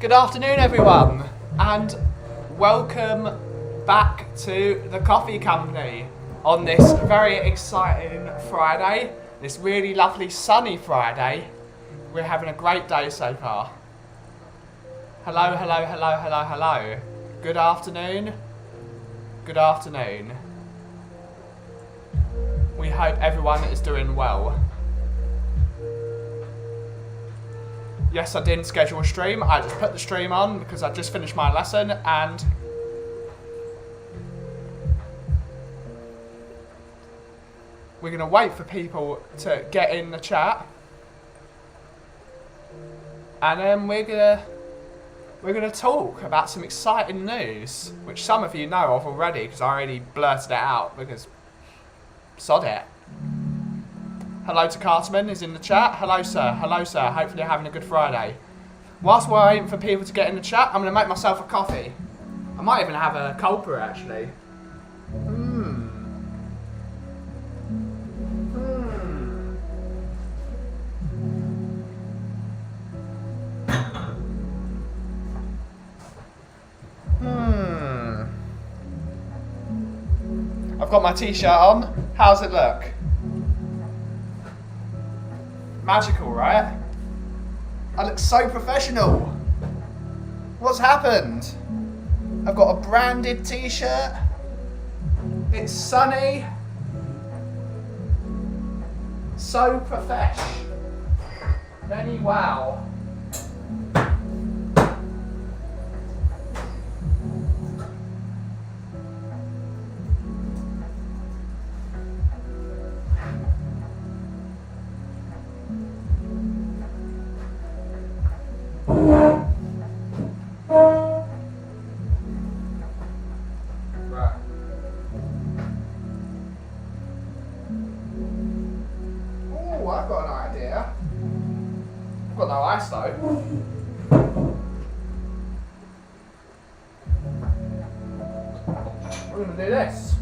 Good afternoon, everyone, and welcome back to the Coffee Company on this very exciting Friday, this really lovely sunny Friday. We're having a great day so far. Hello, hello, hello, hello, hello. Good afternoon. Good afternoon. We hope everyone is doing well. Yes, I didn't schedule a stream. I just put the stream on because I just finished my lesson and we're going to wait for people to get in the chat. And then we're going to talk about some exciting news, which some of you know of already because I already blurted it out because sod it. Hello to Cartman is in the chat. Hello sir, hello sir. Hopefully you're having a good Friday. Whilst we're waiting for people to get in the chat, I'm going to make myself a coffee. I might even have a cold brew actually. I've got my t-shirt on. How's it look? Magical, right? I look so professional. What's happened? I've got a branded t-shirt. It's sunny. So profesh. Very wow. We're going to do this.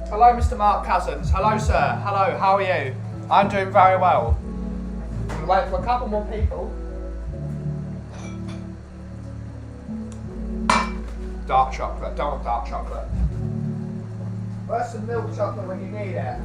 Hello, Mr. Mark Cousins. Hello, sir. Hello, how are you? I'm doing very well. I'm going to wait for a couple more people. Dark chocolate. Don't want dark chocolate. Where's some milk chocolate when you need it?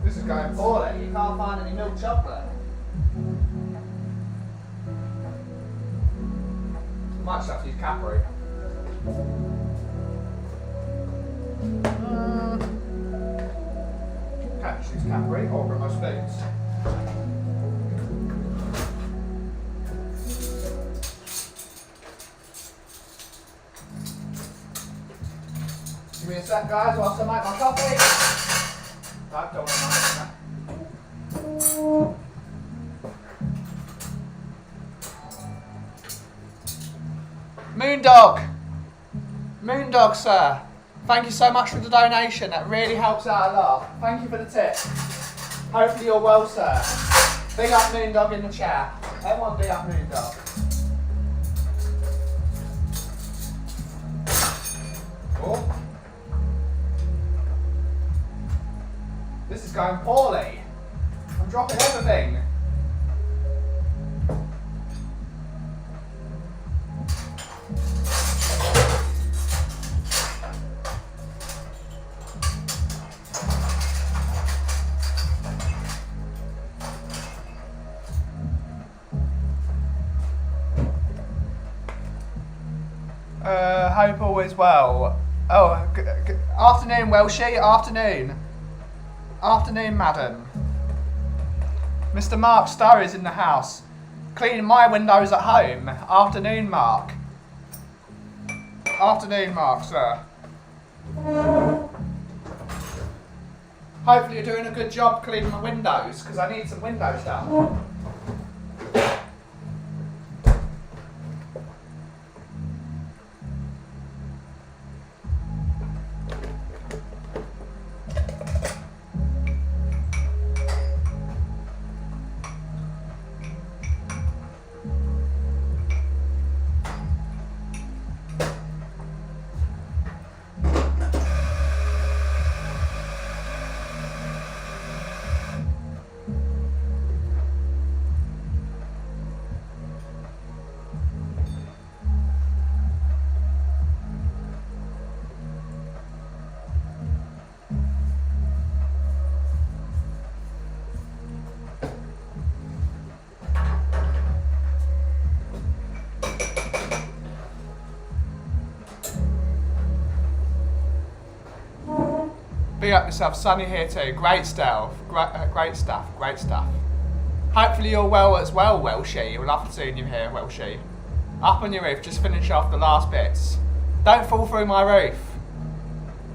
This is going poorly. You can't find any milk chocolate. Might just have to use Cadbury. Can't just use Cadbury or bring my spoons. Give me a sec, guys, whilst I make my coffee. I don't want to mind that. Moondog, sir. Thank you so much for the donation. That really helps out a lot. Thank you for the tip. Hopefully you're well, sir. Big up Moondog in the chat. Everyone big up Moondog. Oh. This is going poorly. I'm dropping everything. Hope all is well. Oh, Afternoon, Welshie. Afternoon. Afternoon, madam. Mr. Mark Stowe is in the house. Cleaning my windows at home. Afternoon, Mark. Afternoon, Mark, sir. Hopefully you're doing a good job cleaning my windows, because I need some windows done. Big up yourself, Sunny here too. Great stuff, great stuff, great stuff. Hopefully you're well as well, Welshie. We'll love to see you here, Welshie. Up on your roof, just finish off the last bits. Don't fall through my roof.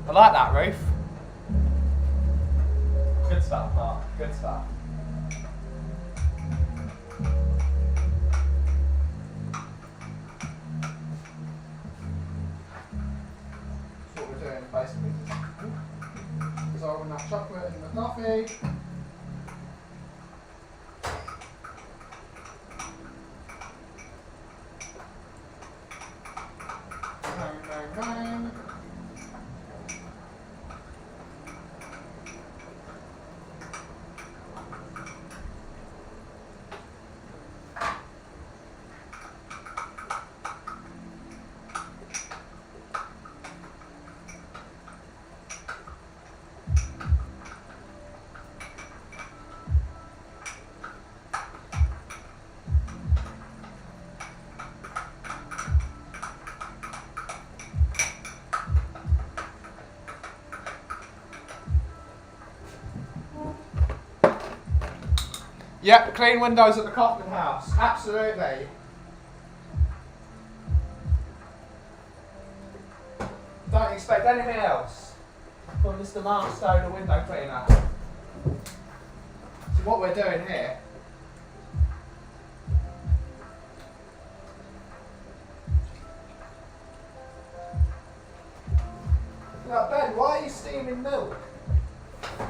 I like that roof. Good stuff, Mark, good stuff. That's what we're doing basically. Dissolving that chocolate in the coffee. Bang, bang, bang. Yep, clean windows at the Kauffie house. Absolutely. Don't expect anything else from Mr. Mark Stowe, the window cleaner. So what we're doing here . Now Ben, why are you steaming milk?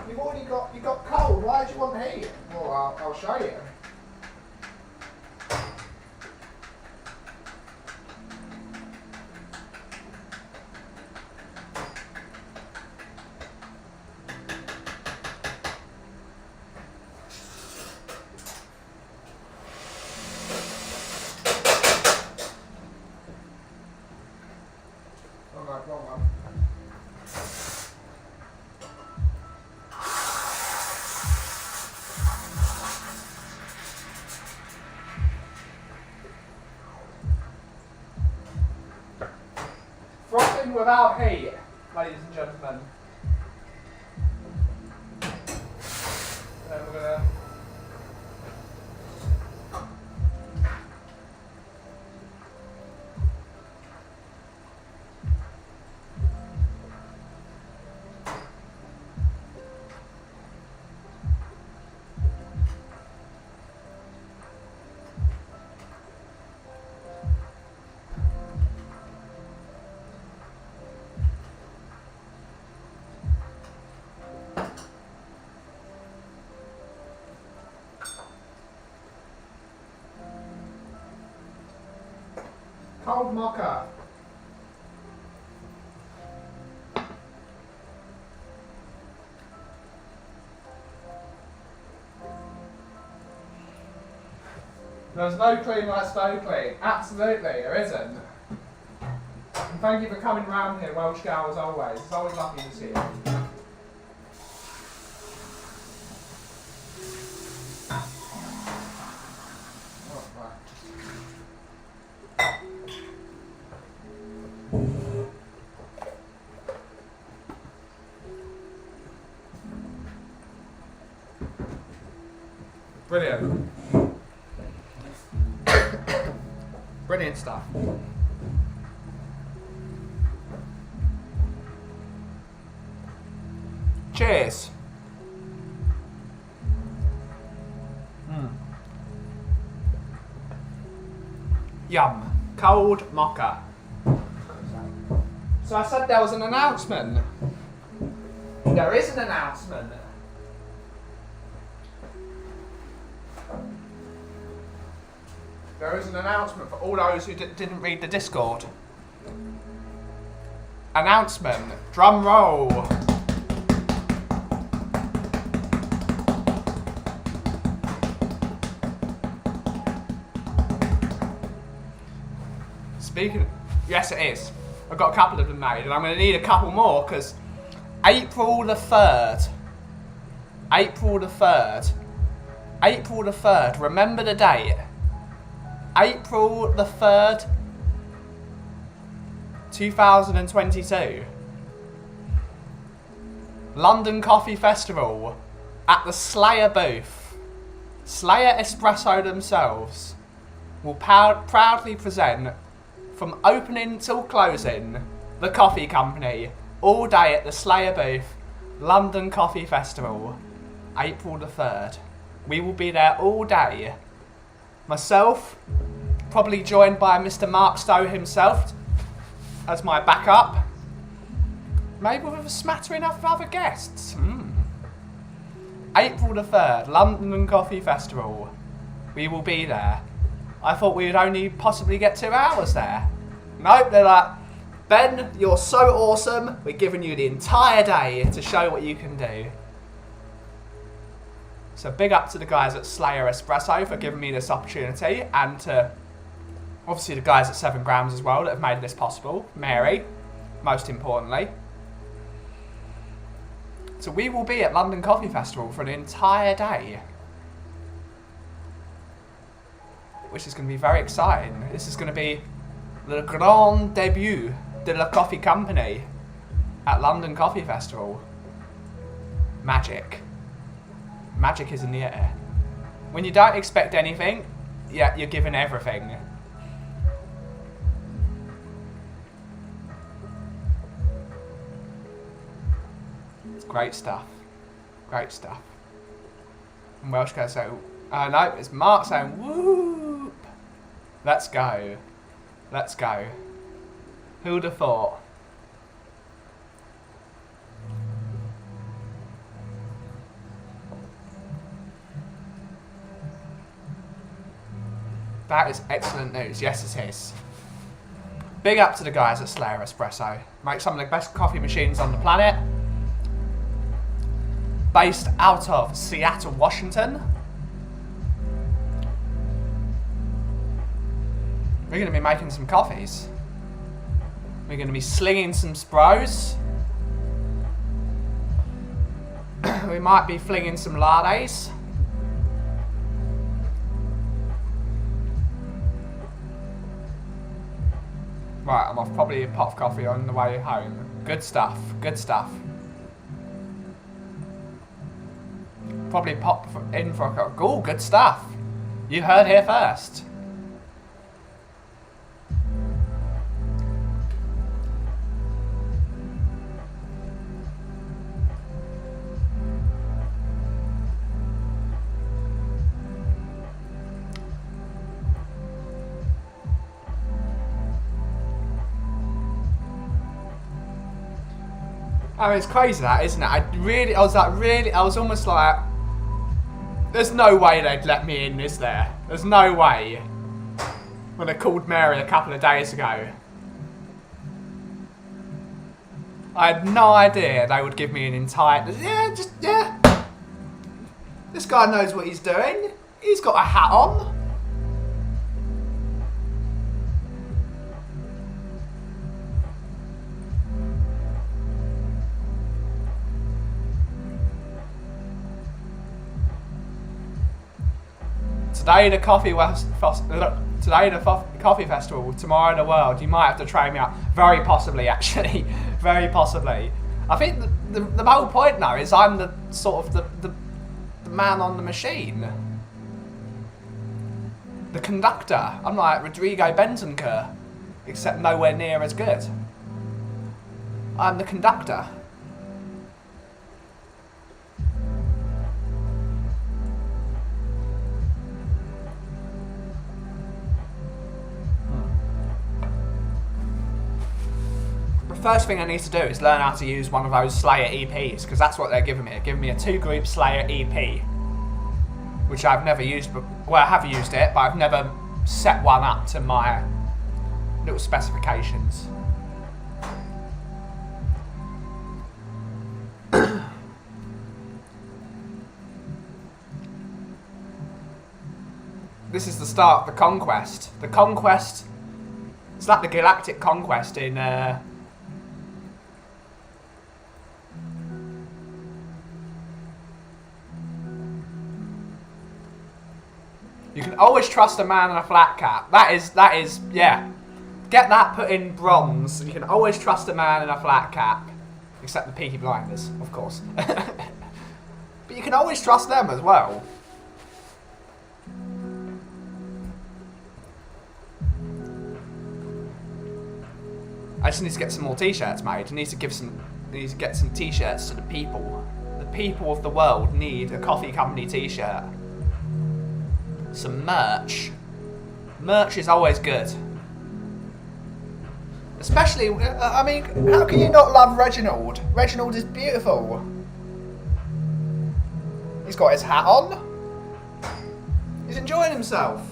You've already got cold. Why do you want heat? Well, I'll show you. Alright, wrong one. Frothing without heat, ladies and gentlemen. Then we're gonna cold mocha. There's no clean like Stowe clean. Absolutely, there isn't. And thank you for coming round here, Welsh Gal, as always. It's always lovely to see you. Brilliant. Brilliant stuff. Cheers. Yum. Cold mocha. So I said there was an announcement. There is an announcement. There is an announcement for all those who didn't read the Discord. Announcement. Drum roll. Speaking, yes it is. I've got a couple of them made and I'm going to need a couple more because April the 3rd, remember the date, April the 3rd, 2022, London Coffee Festival at the Slayer booth. Slayer Espresso themselves will proudly present from opening till closing the coffee company all day at the Slayer booth, London Coffee Festival, April the 3rd. We will be there all day. Myself, probably joined by Mr. Mark Stowe himself as my backup. Maybe with a smattering of other guests. April the 3rd, London Coffee Festival. We will be there. I thought we would only possibly get 2 hours there. Nope, they're like, Ben, you're so awesome. We're giving you the entire day to show what you can do. So big up to the guys at Slayer Espresso for giving me this opportunity, and to obviously the guys at 7 Grams as well that have made this possible. Mary, most importantly. So we will be at London Coffee Festival for an entire day, which is going to be very exciting. This is going to be the grand debut de la coffee company at London Coffee Festival. Magic. Magic is in the air. When you don't expect anything, yeah, you're given everything. It's great stuff. Great stuff. And Welsh guys say, no, it's Mark saying, whoop. Let's go. Let's go. Who'd have thought? That is excellent news. Yes, it is. Big up to the guys at Slayer Espresso. Make some of the best coffee machines on the planet. Based out of Seattle, Washington. We're going to be making some coffees. We're going to be slinging some spros. We might be flinging some lattes. Right, I'm off. Probably a pot of coffee on the way home. Good stuff. Good stuff. Probably pop in for a cup. Oh, good stuff. You heard here first. I mean, it's crazy that, isn't it? I was almost like, there's no way they'd let me in, is there? There's no way. When they called Mary a couple of days ago. I had no idea they would give me an entire, yeah. This guy knows what he's doing. He's got a hat on. Today the coffee festival, tomorrow the world. You might have to try me out. Very possibly, actually. Very possibly. I think the whole point now is I'm the sort of the man on the machine. The conductor. I'm like Rodrigo Bentancur, except nowhere near as good. I'm the conductor. The first thing I need to do is learn how to use one of those Slayer EPs, because that's what they're giving me. They're giving me a 2-group Slayer EP, which I've never used. Well, I have used it, but I've never set one up to my little specifications. This is the start of the conquest. The conquest. It's like the galactic conquest in. You can always trust a man in a flat cap. That is, yeah. Get that put in bronze. You can always trust a man in a flat cap. Except the Peaky Blinders, of course. But you can always trust them as well. I just need to get some more t-shirts made. I need to get some t-shirts to the people. The people of the world need a coffee company t-shirt. Some merch. Merch is always good. Especially, I mean, how can you not love Reginald? Reginald is beautiful. He's got his hat on. He's enjoying himself.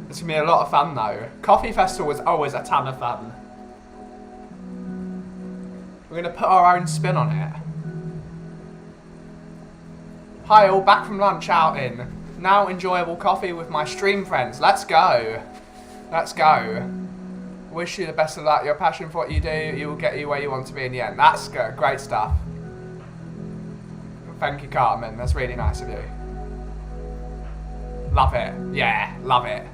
It's going to be a lot of fun though. Coffee Festival is always a ton of fun. We're going to put our own spin on it. Hi all, back from lunch outing. Now enjoyable coffee with my stream friends. Let's go. Let's go. Wish you the best of luck. Your passion for what you do, you will get you where you want to be in the end. That's good. Great stuff. Thank you, Cartman. That's really nice of you. Love it. Yeah, love it.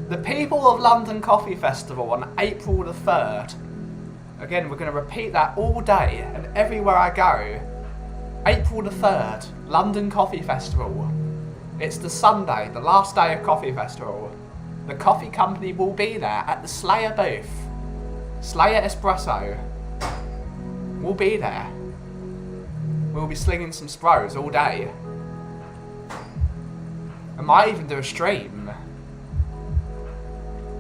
The people of London Coffee Festival on April the 3rd. Again, we're going to repeat that all day and everywhere I go. April the 3rd, London Coffee Festival. It's the Sunday, the last day of Coffee Festival. The coffee company will be there at the Slayer booth. Slayer Espresso. We'll be there. We'll be slinging some spros all day. I might even do a stream.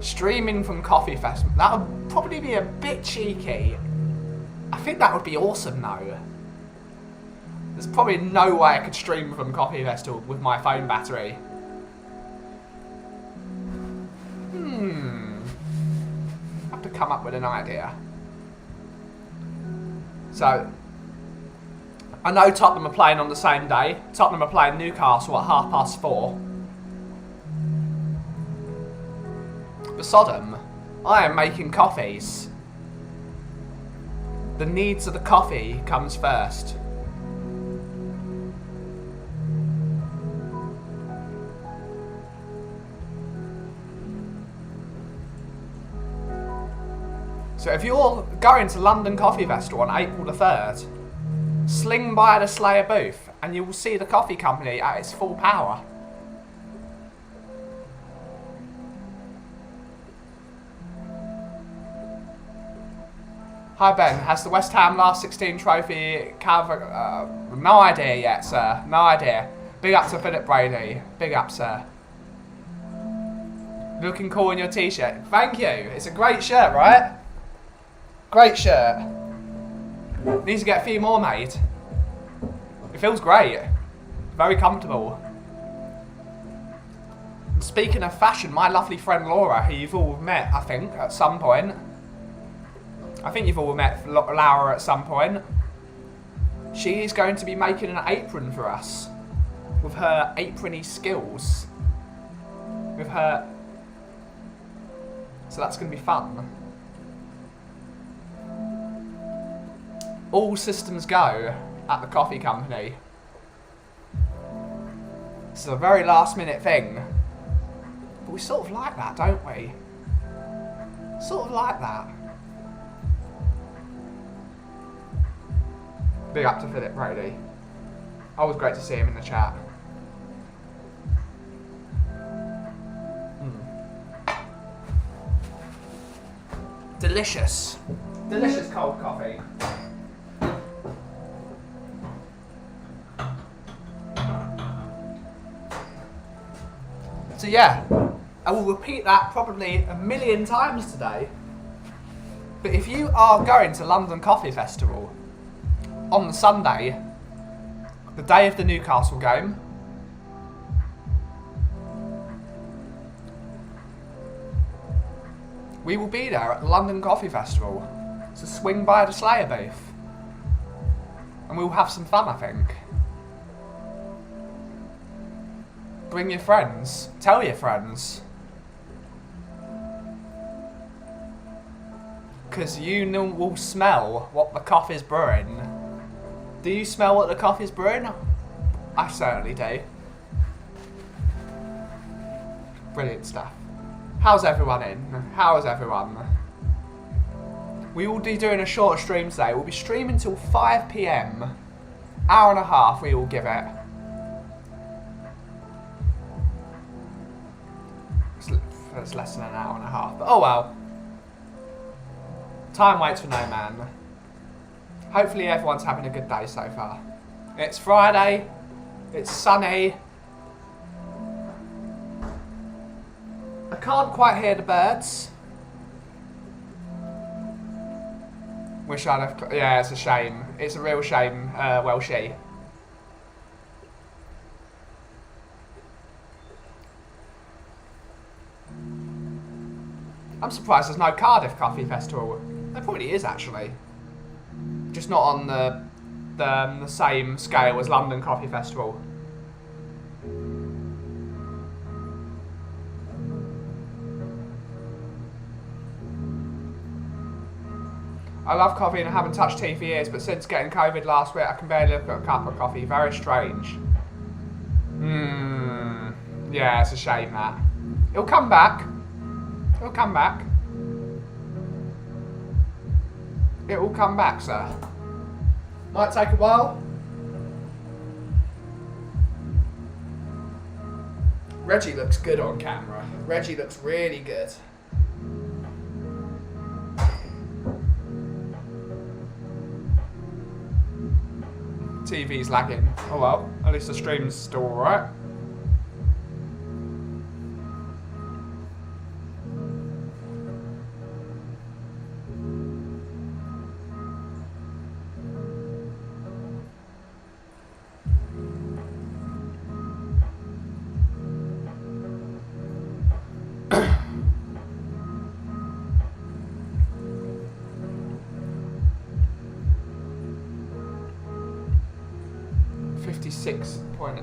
Streaming from Coffee Festival. That would probably be a bit cheeky. I think that would be awesome though. There's probably no way I could stream from Coffee Festival with my phone battery. I have to come up with an idea. So, I know Tottenham are playing on the same day. Tottenham are playing Newcastle at 4:30. But Sodom, I am making coffees. The needs of the coffee comes first. So if you're going to London Coffee Festival on April the 3rd, sling by the Slayer booth and you will see the coffee company at its full power. Hi Ben, has the West Ham last 16 trophy no idea yet, sir. No idea. Big up to Philip Brady. Big up, sir. Looking cool in your t-shirt. Thank you. It's a great shirt, right? Great shirt. Needs to get a few more made. It feels great. Very comfortable. And speaking of fashion, my lovely friend Laura, who you've all met, I think, at some point. I think you've all met Laura at some point. She is going to be making an apron for us. With her aprony skills. With her... So that's going to be fun. all systems go at the coffee company. It's a very last minute thing. But we sort of like that, don't we? Sort of like that. Big up to Philip Brody. Always great to see him in the chat. Delicious. Delicious cold coffee. So yeah, I will repeat that probably a million times today. But if you are going to London Coffee Festival on the Sunday, the day of the Newcastle game, we will be there at the London Coffee Festival to swing by the Slayer booth. And we will have some fun, I think. Bring your friends. Tell your friends. Because you will smell what the coffee's brewing. Do you smell what the coffee's brewing? I certainly do. Brilliant stuff. How's everyone in? How's everyone? We will be doing a short stream today. We'll be streaming till 5 PM. Hour and a half we will give it. It's less than an hour and a half, but oh well. Time waits for no man. Hopefully everyone's having a good day so far. It's Friday. It's sunny. I can't quite hear the birds. Wish I'd have... Yeah, it's a shame. It's a real shame, Welshie. I'm surprised there's no Cardiff Coffee Festival. There probably is, actually. Just not on the same scale as London Coffee Festival. I love coffee and I haven't touched tea for years, but since getting COVID last week, I can barely look at a cup of coffee. Very strange. Yeah, it's a shame that. It'll come back. It'll come back. It will come back, sir. Might take a while. Reggie looks good on camera. Reggie looks really good. TV's lagging. Oh well, at least the stream's still alright.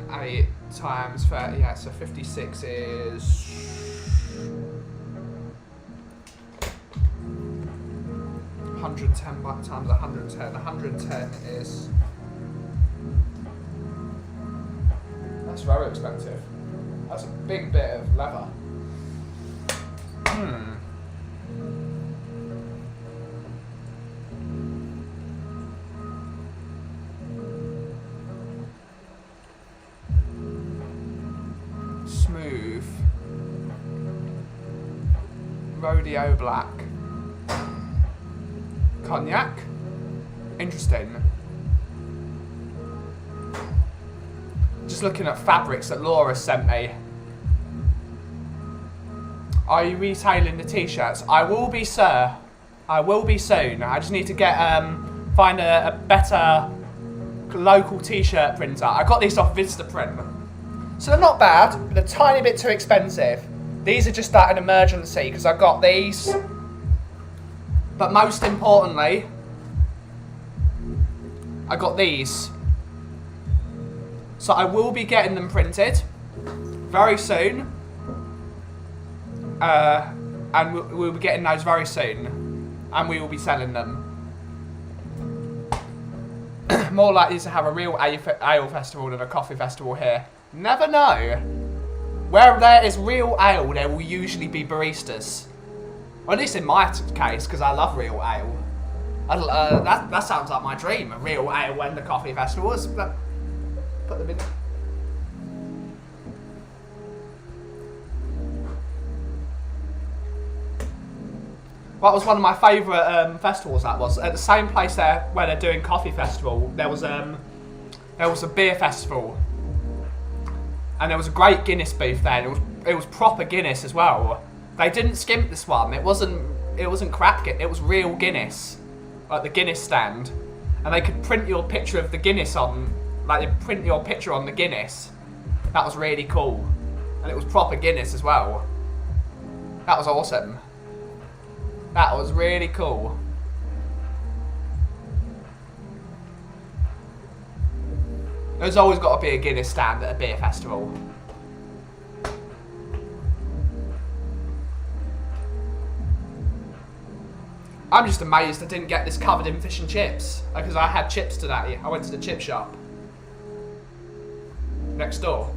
.8 times 30, yeah, so 56 is 110 times 110. 110 is... That's very expensive. That's a big bit of leather. Smooth. Rodeo black. Cognac. Interesting. Just looking at fabrics that Laura sent me. Are you retailing the t-shirts? I will be, sir. I will be soon. I just need to get find a better local t-shirt printer. I got these off Vistaprint. So they're not bad, but they're a tiny bit too expensive. These are just at an emergency because I got these. But most importantly, I got these. So I will be getting them printed very soon. And we'll be getting those very soon. And we will be selling them. more likely to have a real ale festival than a coffee festival here. Never know. Where there is real ale, there will usually be baristas. Or at least in my case, because I love real ale. That sounds like my dream, a real ale and the coffee festival. Put them in. That was one of my favourite festivals. That was at the same place there where they're doing coffee festival. There was a beer festival, and there was a great Guinness booth there. And it was proper Guinness as well. They didn't skimp this one. It wasn't crap. It was real Guinness, like the Guinness stand, and they could print your picture of the Guinness on, like they print your picture on the Guinness. That was really cool, and it was proper Guinness as well. That was awesome. That was really cool. There's always got to be a Guinness stand at a beer festival. I'm just amazed I didn't get this covered in fish and chips. Because I had chips today. I went to the chip shop next door.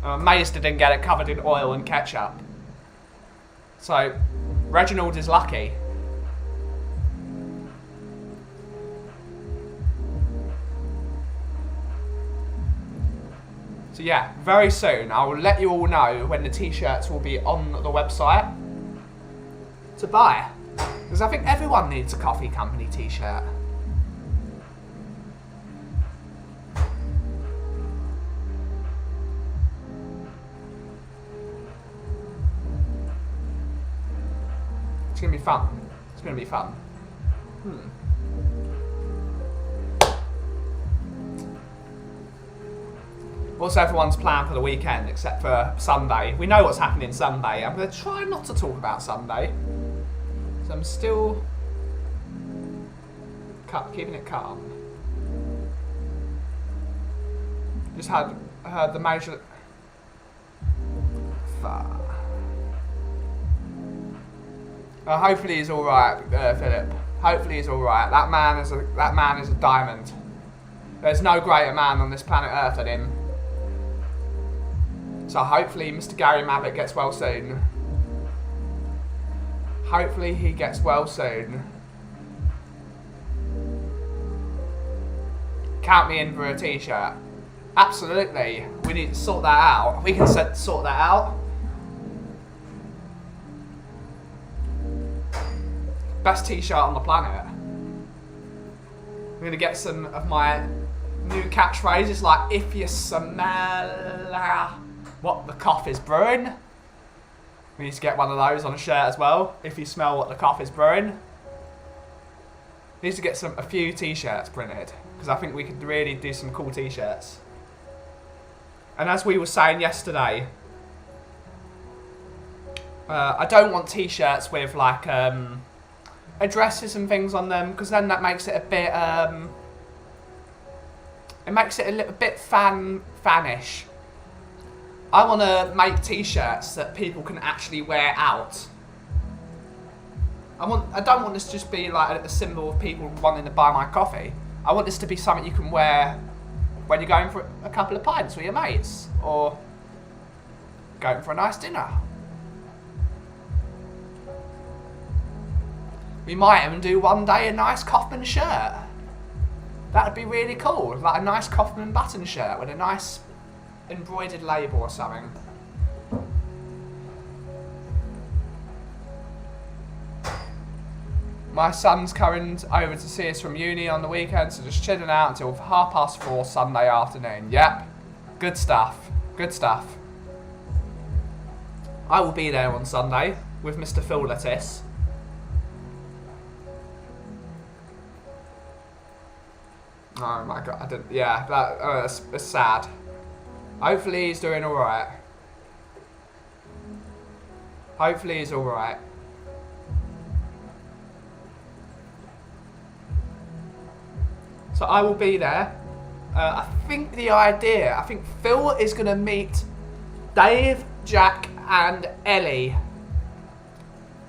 I'm amazed I didn't get it covered in oil and ketchup. So, Reginald is lucky. So yeah, very soon I will let you all know when the t-shirts will be on the website to buy. Because I think everyone needs a coffee company t-shirt. It's going to be fun. It's going to be fun. What's everyone's plan for the weekend except for Sunday? We know what's happening Sunday. I'm going to try not to talk about Sunday. So I'm still keeping it calm. Just heard the major... hopefully he's alright, Philip. Hopefully he's alright. That man is a diamond. There's no greater man on this planet Earth than him. So hopefully Mr. Gary Mabbitt gets well soon. Hopefully he gets well soon. Count me in for a t-shirt. Absolutely. We need to sort that out. We can sort that out. Best t-shirt on the planet. I'm going to get some of my new catchphrases like, if you smell what the coffee's brewing. We need to get one of those on a shirt as well. If you smell what the coffee's brewing. We need to get a few t-shirts printed, because I think we could really do some cool t-shirts. And as we were saying yesterday, I don't want t-shirts with like addresses and things on them, because then that makes it a bit it makes it a little bit fanish. I want to make t-shirts that people can actually wear out. I don't want this to just be like a symbol of people wanting to buy my coffee. I want this to be something you can wear when you're going for a couple of pints with your mates, or going for a nice dinner. We might even do one day a nice Kaufman shirt. That would be really cool, like a nice Kaufman button shirt with a nice embroidered label or something. My son's coming over to see us from uni on the weekend, so just chilling out until 4:30 Sunday afternoon. Yep, good stuff, good stuff. I will be there on Sunday with Mr. Phil Lattis. Oh my god, I didn't. Yeah, that's sad. Hopefully he's doing alright. Hopefully he's alright. So I will be there. I think Phil is going to meet Dave, Jack and Ellie.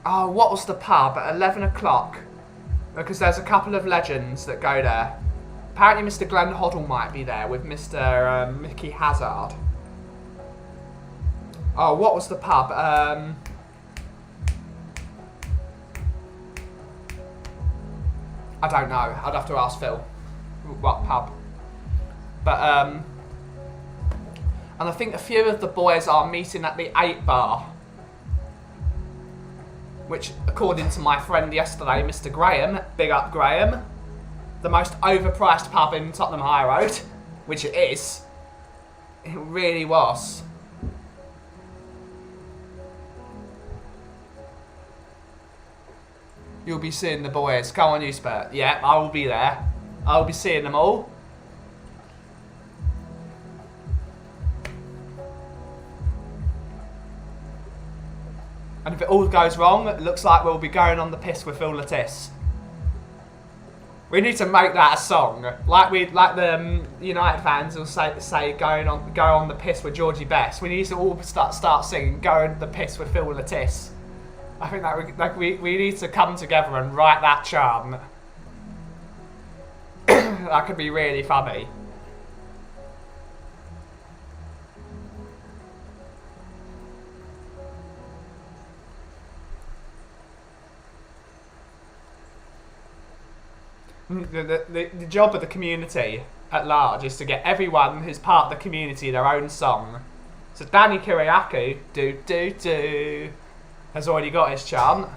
Oh, what was the pub at 11 o'clock? Because there's a couple of legends that go there. Apparently Mr. Glenn Hoddle might be there with Mr. Mickey Hazard. Oh, what was the pub? I don't know. I'd have to ask Phil. What pub? But, and I think a few of the boys are meeting at the 8 Bar. Which, according to my friend yesterday, Mr. Graham, big up Graham, the most overpriced pub in Tottenham High Road, which it is. It really was. You'll be seeing the boys. Come on, you Spurt. Yeah, I will be there. I will be seeing them all. And if it all goes wrong, it looks like we'll be going on the piss with Phil Lattis. We need to make that a song, like the United fans will say go on the piss with Georgie Best. We need to all start singing "Go on the piss with Phil Lattis." I think that we need to come together and write that chant. That could be really funny. The job of the community at large is to get everyone who's part of the community their own song. So Danny Kiriakou, do do do, has already got his chant.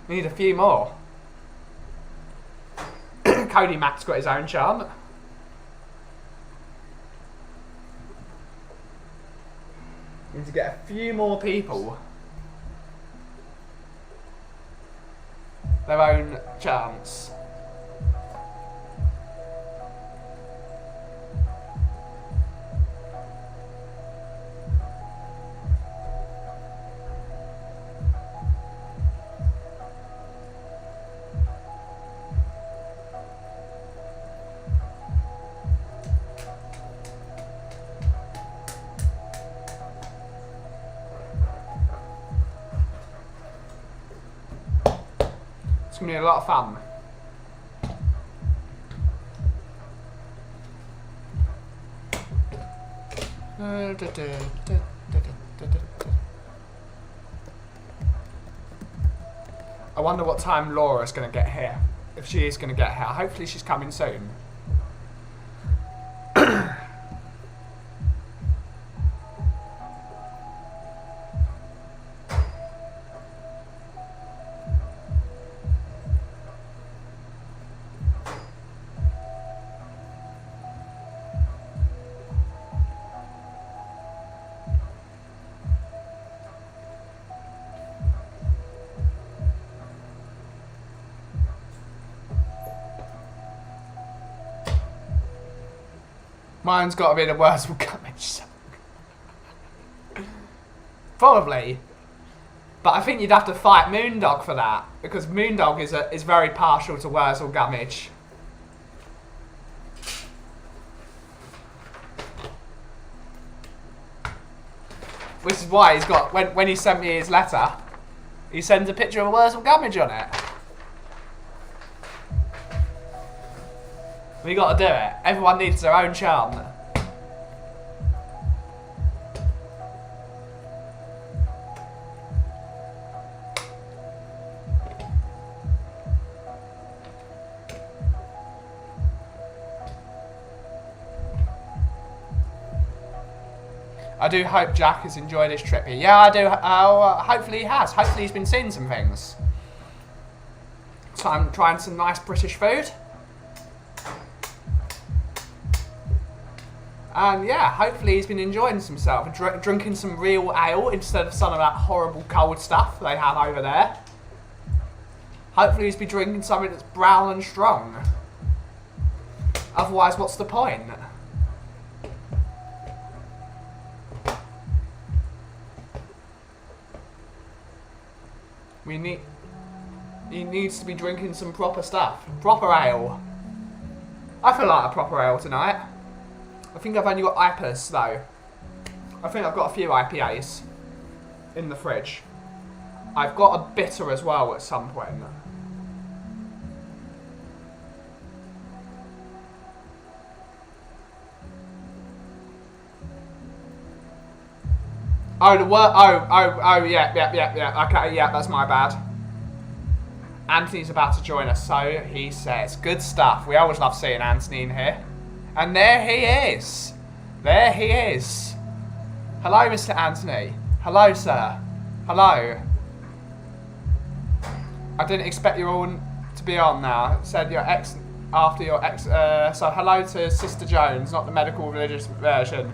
We need a few more. Cody Mack's got his own chant. We need to get a few more people their own chants. It's going to be a lot of fun. I wonder what time Laura's going to get here. If she is going to get here. Hopefully she's coming soon. Mine's got to be the Wurzel Gummidge song. Probably. But I think you'd have to fight Moondog for that. Because Moondog is very partial to Wurzel Gummidge. Which is why he's got, when he sent me his letter, he sends a picture of Wurzel Gummidge on it. We got to do it. Everyone needs their own chant. I do hope Jack has enjoyed his trip here. Yeah, I do. Hopefully he has. Hopefully he's been seeing some things. So I'm trying some nice British food. And yeah, hopefully he's been enjoying himself, drinking some real ale instead of some of that horrible cold stuff they have over there. Hopefully he's been drinking something that's brown and strong. Otherwise, what's the point? He needs to be drinking some proper stuff. Proper ale. I feel like a proper ale tonight. I think I've only got IPAs though. I think I've got a few IPAs in the fridge. I've got a bitter as well at some point. Oh, the work. Oh, yeah. Okay, yeah, that's my bad. Anthony's about to join us, so he says. Good stuff. We always love seeing Anthony in here. And there he is. There he is. Hello, Mr. Anthony. Hello, sir. Hello. I didn't expect you all to be on now. It said your ex after your ex. So hello to Sister Jones, not the medical religious version.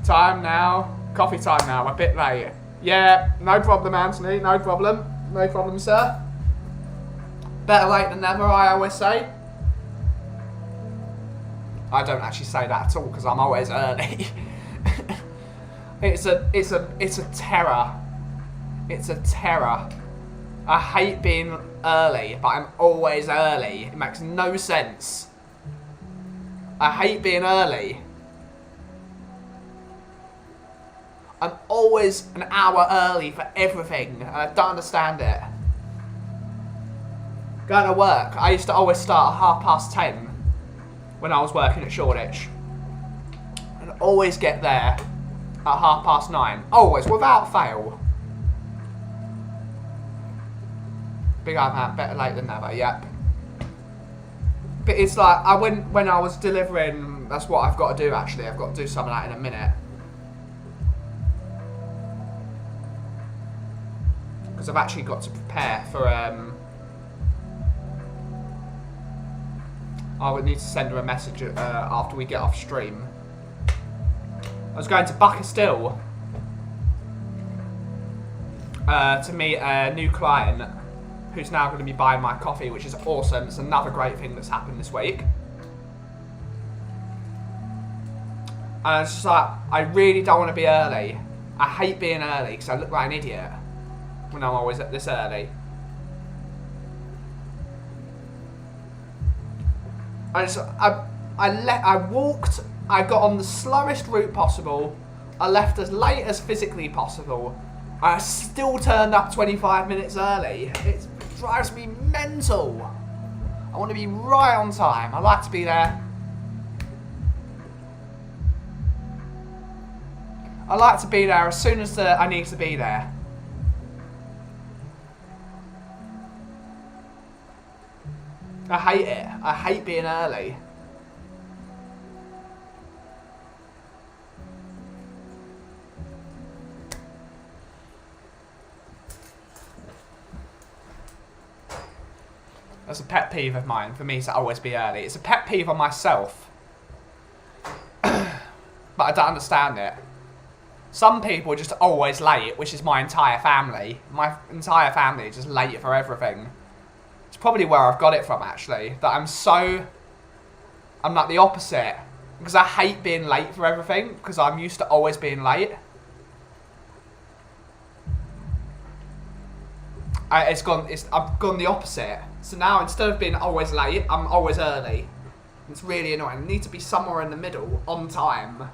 Time now. Coffee time now. A bit late. Yeah, no problem, Anthony. No problem. No problem, sir. Better late than never, I always say. I don't actually say that at all because I'm always early. It's a terror. It's a terror. I hate being early, but I'm always early. It makes no sense. I hate being early. I'm always an hour early for everything, and I don't understand it. Going to work, I used to always start at 10:30 when I was working at Shoreditch. And always get there at 9:30. Always, without fail. Big up, man. Better late than never, yep. But it's like, when I was delivering, that's what I've got to do actually. I've got to do some of that in a minute. Because I've actually got to prepare for, I would need to send her a message after we get off stream. I was going to Buckerstill to meet a new client who's now going to be buying my coffee, which is awesome. It's another great thing that's happened this week. And it's just like, I really don't want to be early. I hate being early because I look like an idiot when I'm always this early. I walked, I got on the slowest route possible, I left as late as physically possible, I still turned up 25 minutes early. It drives me mental. I want to be right on time. I like to be there. I like to be there as soon as I need to be there. I hate it. I hate being early. That's a pet peeve of mine, for me to always be early. It's a pet peeve on myself. But I don't understand it. Some people are just always late, which is my entire family. My entire family is just late for everything. It's probably where I've got it from, actually. That I'm like the opposite. Because I hate being late for everything, because I'm used to always being late. I've gone the opposite. So now, instead of being always late, I'm always early. It's really annoying. I need to be somewhere in the middle, on time.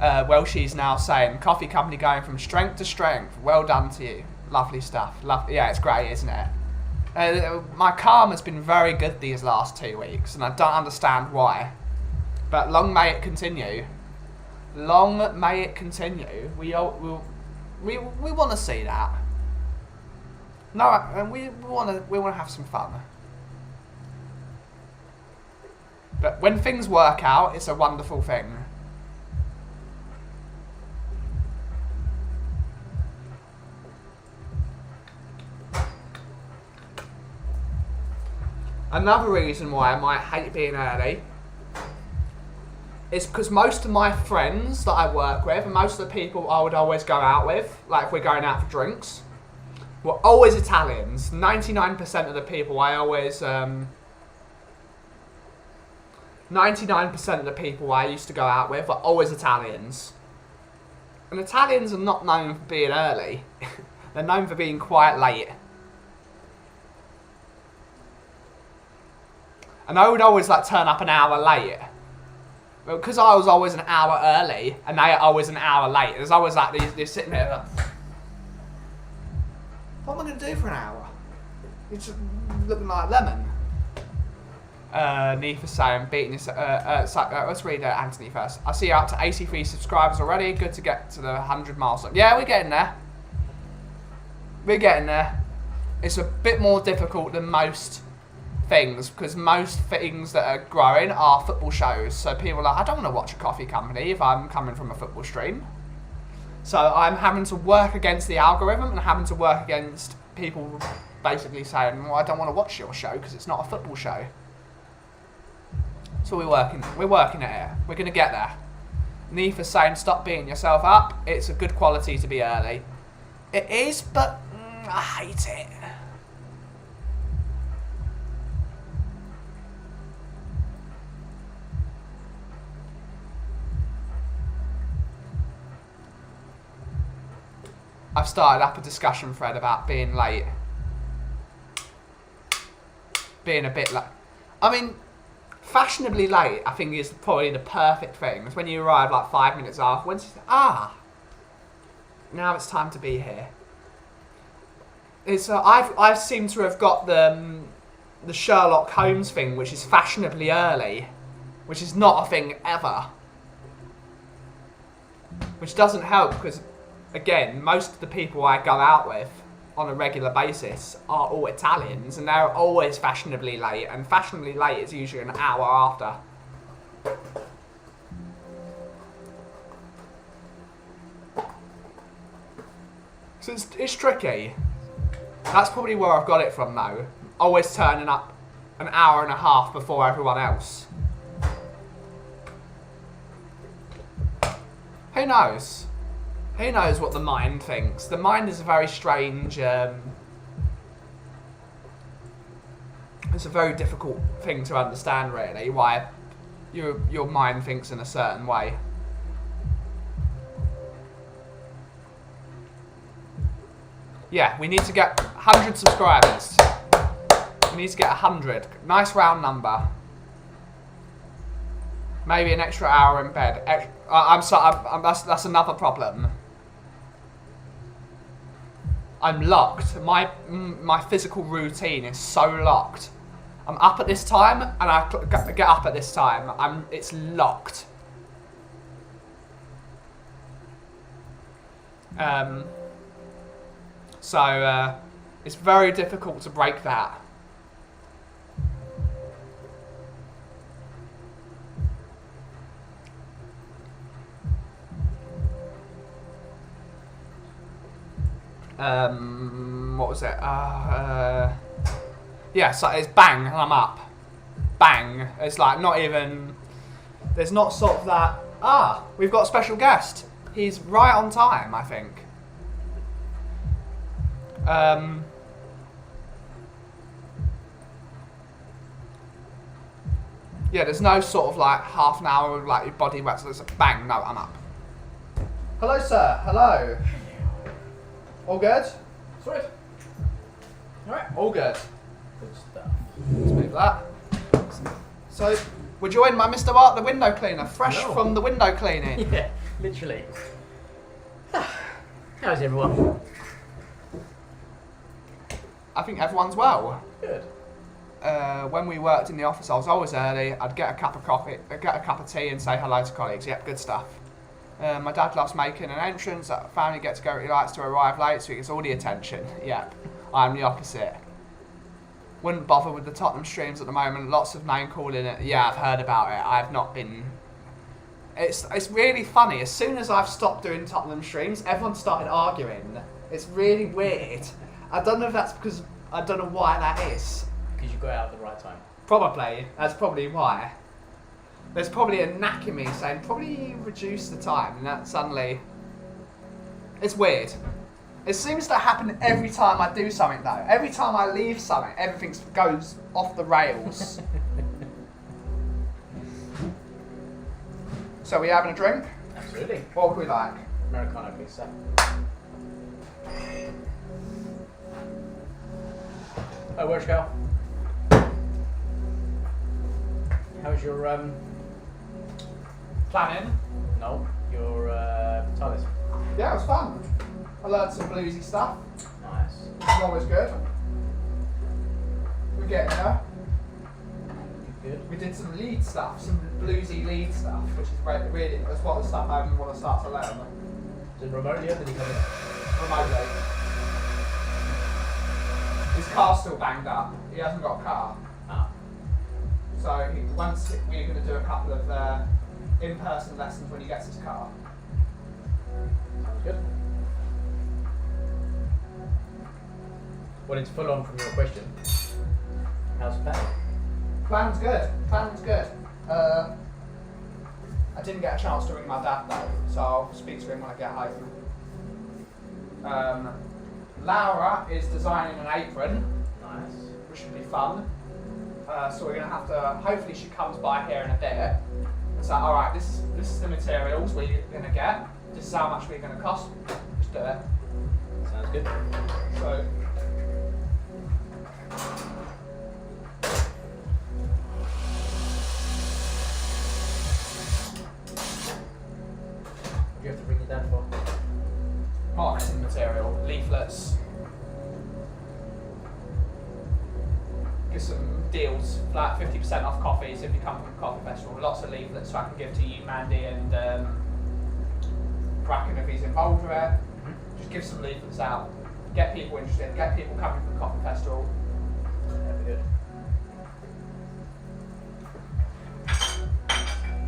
Well, she's now saying, coffee company going from strength to strength. Well done to you. Lovely stuff. Yeah, it's great, isn't it? My karma's been very good these last 2 weeks, and I don't understand why. But long may it continue. Long may it continue. We want to see that. No, we want to have some fun. But when things work out, it's a wonderful thing. Another reason why I might hate being early is because most of my friends that I work with, and most of the people I would always go out with, like if we're going out for drinks, were always Italians. 99% of the people I always... 99% of the people I used to go out with were always Italians. And Italians are not known for being early. They're known for being quite late. And I would always turn up an hour late. But because I was always an hour early, and they are always an hour late, there's always these sitting there like, what am I going to do for an hour? It's just looking like a lemon. Nefa saying, beating this. Let's read Anthony first. I see you're up to 83 subscribers already. Good to get to the 100 milestone. Yeah, we're getting there. We're getting there. It's a bit more difficult than most things because most things that are growing are football shows. So people are like, I don't want to watch a coffee company if I'm coming from a football stream. So I'm having to work against the algorithm and having to work against people basically saying, well, I don't want to watch your show because it's not a football show. So we're working at it. We're going to get there. Nefa's saying, stop beating yourself up. It's a good quality to be early. It is, but I hate it. I've started up a discussion thread about being late. Being a bit late. I mean, fashionably late, I think, is probably the perfect thing. It's when you arrive like 5 minutes after. Now it's time to be here. It's I've seemed to have got the Sherlock Holmes thing, which is fashionably early, which is not a thing ever. Which doesn't help because, again, most of the people I go out with on a regular basis are all Italians, and they're always fashionably late, and fashionably late is usually an hour after. So it's tricky. That's probably where I've got it from though. Always turning up an hour and a half before everyone else. Who knows? Who knows what the mind thinks? The mind is a very strange... it's a very difficult thing to understand, really, why your mind thinks in a certain way. Yeah, we need to get 100 subscribers. We need to get 100. Nice round number. Maybe an extra hour in bed. That's another problem. I'm locked. My physical routine is so locked. I'm up at this time, and I get up at this time. It's locked. So it's very difficult to break that. What was it? Yeah, so it's bang, and I'm up. Bang. It's like not even... There's not sort of that... we've got a special guest. He's right on time, I think. Yeah, there's no sort of like half an hour like your body wet, so it's like bang, no, I'm up. Hello, sir. Hello. All good? Sweet. Alright. All good. Good stuff. Let's move that. So, we're joined by Mr. Art, the window cleaner, fresh Hello. from the window cleaning. Yeah, literally. How's everyone? I think everyone's well. Good. When we worked in the office, I was always early. I'd get a cup of coffee, get a cup of tea, and say hello to colleagues. Yep, good stuff. My dad loves making an entrance. That family gets to go. He likes to arrive late, so he gets all the attention. Yep, I'm the opposite. Wouldn't bother with the Tottenham streams at the moment. Lots of name calling it. Yeah, I've heard about it. I've not been. It's really funny. As soon as I've stopped doing Tottenham streams, everyone started arguing. It's really weird. I don't know if that's because I don't know why that is. Because you got out at the right time. Probably. That's probably why. There's probably a knack in me saying, probably reduce the time, and that suddenly... It's weird. It seems to happen every time I do something, though. Every time I leave something, everything goes off the rails. So, we having a drink? Absolutely. What would we like? Americano, please, sir. Oh, where's Cal? How's your, Planning? No, your, TARDIS? Yeah, it was fun. I learned some bluesy stuff. Nice. It's always good. We're getting there. Good. good. We did some lead stuff, some bluesy lead stuff, which is really that's what the stuff I want to start to learn. Is it remotely or did he come in? Remotely. His car's still banged up. He hasn't got a car. Ah. So once we're going to do a couple of in-person lessons when he gets his car. Sounds good. Well, it's full on from your question. How's the plan? Plan's good. Plan's good. I didn't get a chance to ring my dad though, so I'll speak to him when I get home. Laura is designing an apron, Nice. which should be fun. So we're going to have to, hopefully she comes by here in a bit and say, alright, this is the materials we're going to get, this is how much we're going to cost, just do it. Sounds good. So, What do you have to bring your dad for? marketing material, leaflets. Get some deals, like 50% off coffees if you come from Coffee Festival. Lots of leaflets so I can give to you, Mandy, and Bracken if he's involved with it. Just give some leaflets out, get people interested, get people coming from Coffee Festival. That'd be good.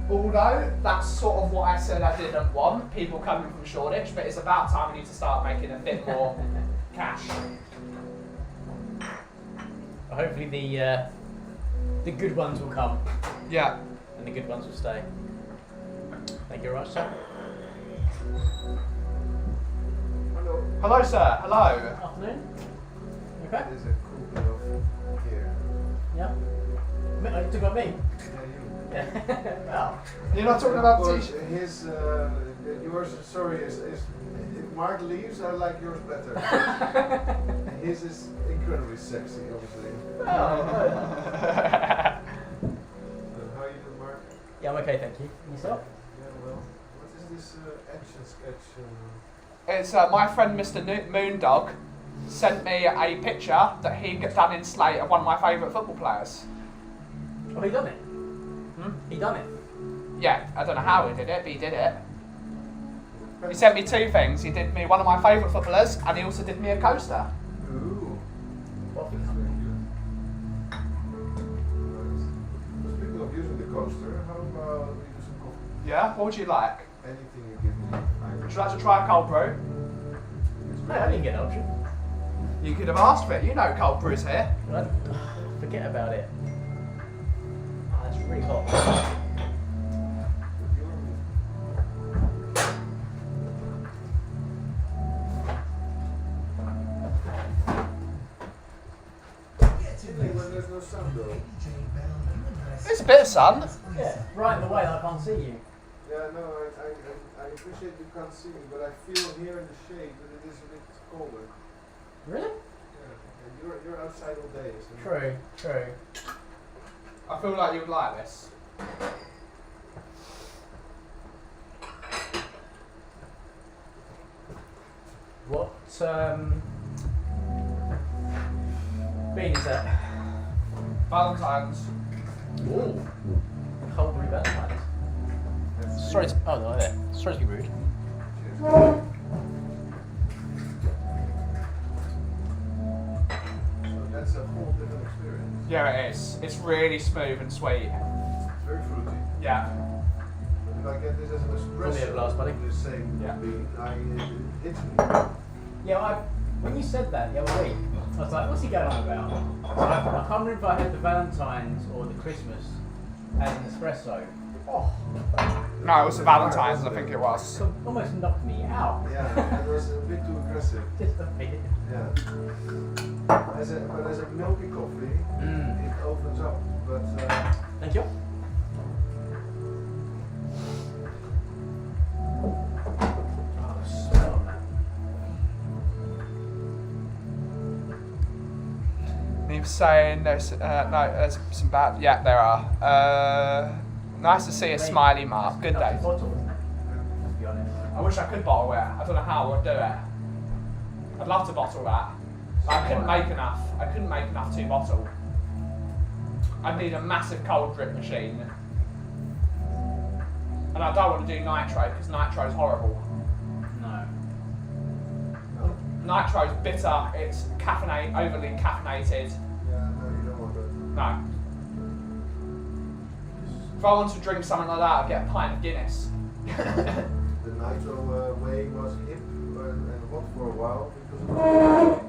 Although that's sort of what I said I didn't want, people coming from Shoreditch, but it's about time we need to start making a bit more cash. Hopefully the good ones will come Yeah. and the good ones will stay. Thank you very much, sir. Hello. Hello, sir. Hello. Afternoon. You okay? There's a couple of here. Yeah. You talking about me? Yeah, you. Yeah. Well. You're not talking about Well, t-shirt. his, yours, sorry, is if Mark leaves, I like yours better. His is incredibly sexy, obviously. Oh, How are you doing, Mark? yeah, I'm okay, thank you. And yourself? Yeah, well, what is this action sketch? It's my friend Mr. Moondog sent me a picture that he done in Slate of one of my favourite football players. Oh, he done it. Hmm? He done it. Yeah, I don't know how he did it, but he did it. He sent me two things. He did me one of my favourite footballers, and he also did me a coaster. Ooh, What? that's very good. Nice. Speaking of using the coaster, how about we do some coffee? Yeah, what would you like? Anything you give me, I Would you like to try a cold brew? Hey, I didn't get an option. You could have asked for it. You know cold brew's here. Forget about it. Oh, that's really hot. When there's no sun though. It's a bit of sun. Yeah, right in the way that I can't see you. Yeah, no, I appreciate you can't see me, but I feel here in the shade that it is a bit colder. Really? Yeah, and you're outside all day, isn't it? True, true. I feel like you would like this. What bean is that? Valentine's. Ooh. Cold brew Valentine's. Sorry to, oh no, there. Sorry to be rude. Cheers. So that's a whole different experience. Yeah, it is. It's really smooth and sweet. It's very fruity. Yeah. But if I get this as an Call me a glass, buddy. espresso, the same Yeah. bean, it hits me. Yeah, when you said that the other week, I was like, what's he going on about? So I can't remember if I had the Valentine's or the Christmas as an espresso. Oh, No, it was the Valentine's, I think it was. it almost knocked me out. Yeah, it was a bit too aggressive. Just a bit. Yeah. As a milky coffee, it opens up, but Thank you. Oh, the smell on that. He was saying there's there's some bad. Yeah, there are. Nice to see a smiley mark. Good day. Bottle, isn't it? To be honest. I wish I could bottle it. I don't know how I'd do it. I'd love to bottle that. But I couldn't make enough. I couldn't make enough to bottle. I need a massive cold drip machine. And I don't want to do nitro because nitro is horrible. No. Nitro's bitter, it's overly caffeinated. Yeah, no, you don't want that. No. If I want to drink something like that, I'd get a pint of Guinness. The nitro way was hip and hot for a while because of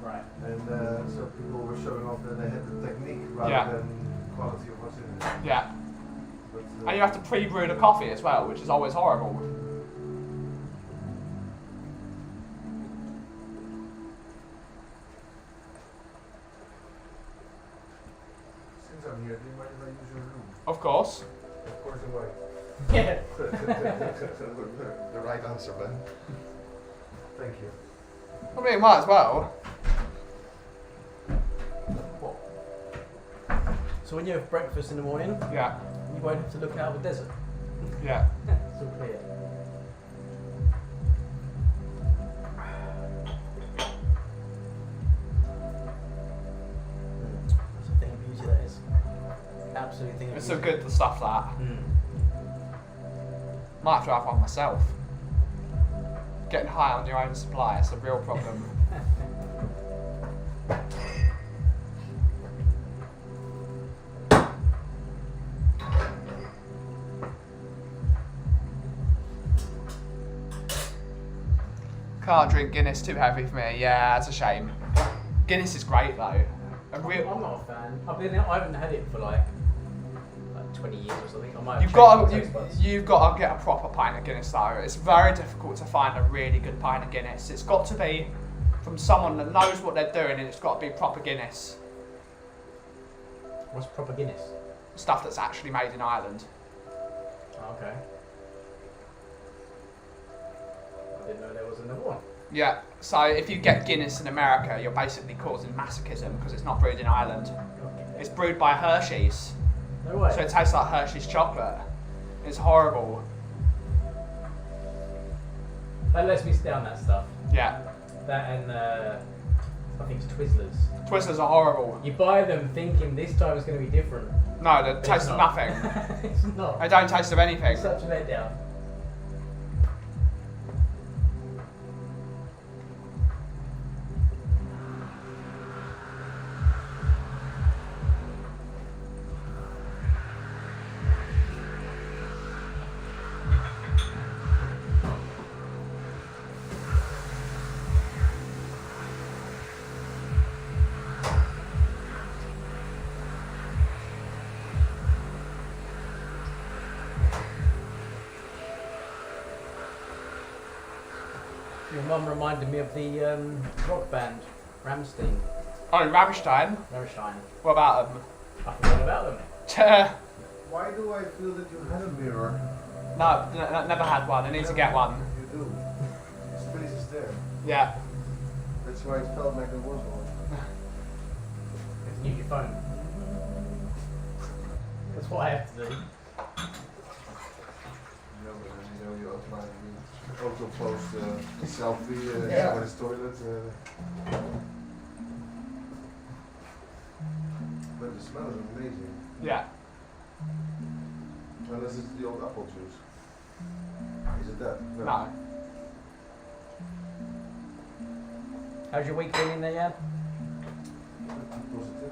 Right. and so people were showing off that they had the technique rather than quality of what's in it. Yeah. But, And you have to pre-brew the coffee as well, which is always horrible. since I'm here, do you mind if I use your room? Of course. Of course, why? Yeah. The right answer, Ben. Thank you. I mean, might as well. So when you have breakfast in the morning, Yeah. you won't have to look out the desert. Yeah. It's all clear. It's a thing of beauty, that is. Absolute thing of It's beauty. so good, the stuff that. Mm. Might have to have one myself. Getting high on your own supply is a real problem. Can't drink Guinness, too heavy for me. Yeah, that's a shame. Guinness is great though. I'm not a fan. I haven't had it for like 20 years or something. I might have You've changed got my to, taste buds. you've got to get a proper pint of Guinness though. It's very difficult to find a really good pint of Guinness. It's got to be from someone that knows what they're doing, and it's got to be proper Guinness. What's proper Guinness? Stuff that's actually made in Ireland. Oh, okay. I didn't know there was another one. Yeah, so if you get Guinness in America, you're basically causing masochism because it's not brewed in Ireland. It's brewed by Hershey's, No way. so it tastes like Hershey's chocolate. It's horrible. That lets me down, that stuff. Yeah, That and I think it's Twizzlers. Twizzlers are horrible. You buy them thinking this time it's going to be different. No, they But taste it's of not. nothing. It's not. They don't taste of anything. It's such a letdown. Your mum reminded me of the rock band Rammstein. Oh, Rammstein. Rammstein. What about them? I forgot about them. Why do I feel that you had a mirror? No, never had one. I need to get one. You do. The space is there. Yeah. That's why it felt like there was one. Just use your phone. That's what I have to do. You automatically auto post a selfie Yeah. in his toilet. But the smell is amazing. Yeah. Unless it's the old apple juice. Is it that? No. How's your week been in there, Jan? Positive.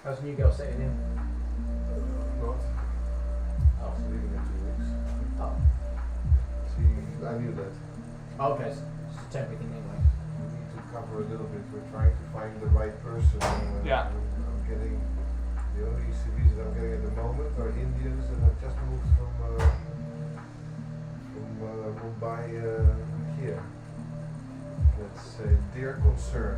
How's the new girl setting in? Not. Oh. She's leaving in 2 weeks. Oh. I knew that. Okay, so it's a temporary thing anyway. We need to cover a little bit. We're trying to find the right person. Yeah. I'm getting the only CVs that I'm getting at the moment are Indians that have just moved from Mumbai here. That's a dear concern.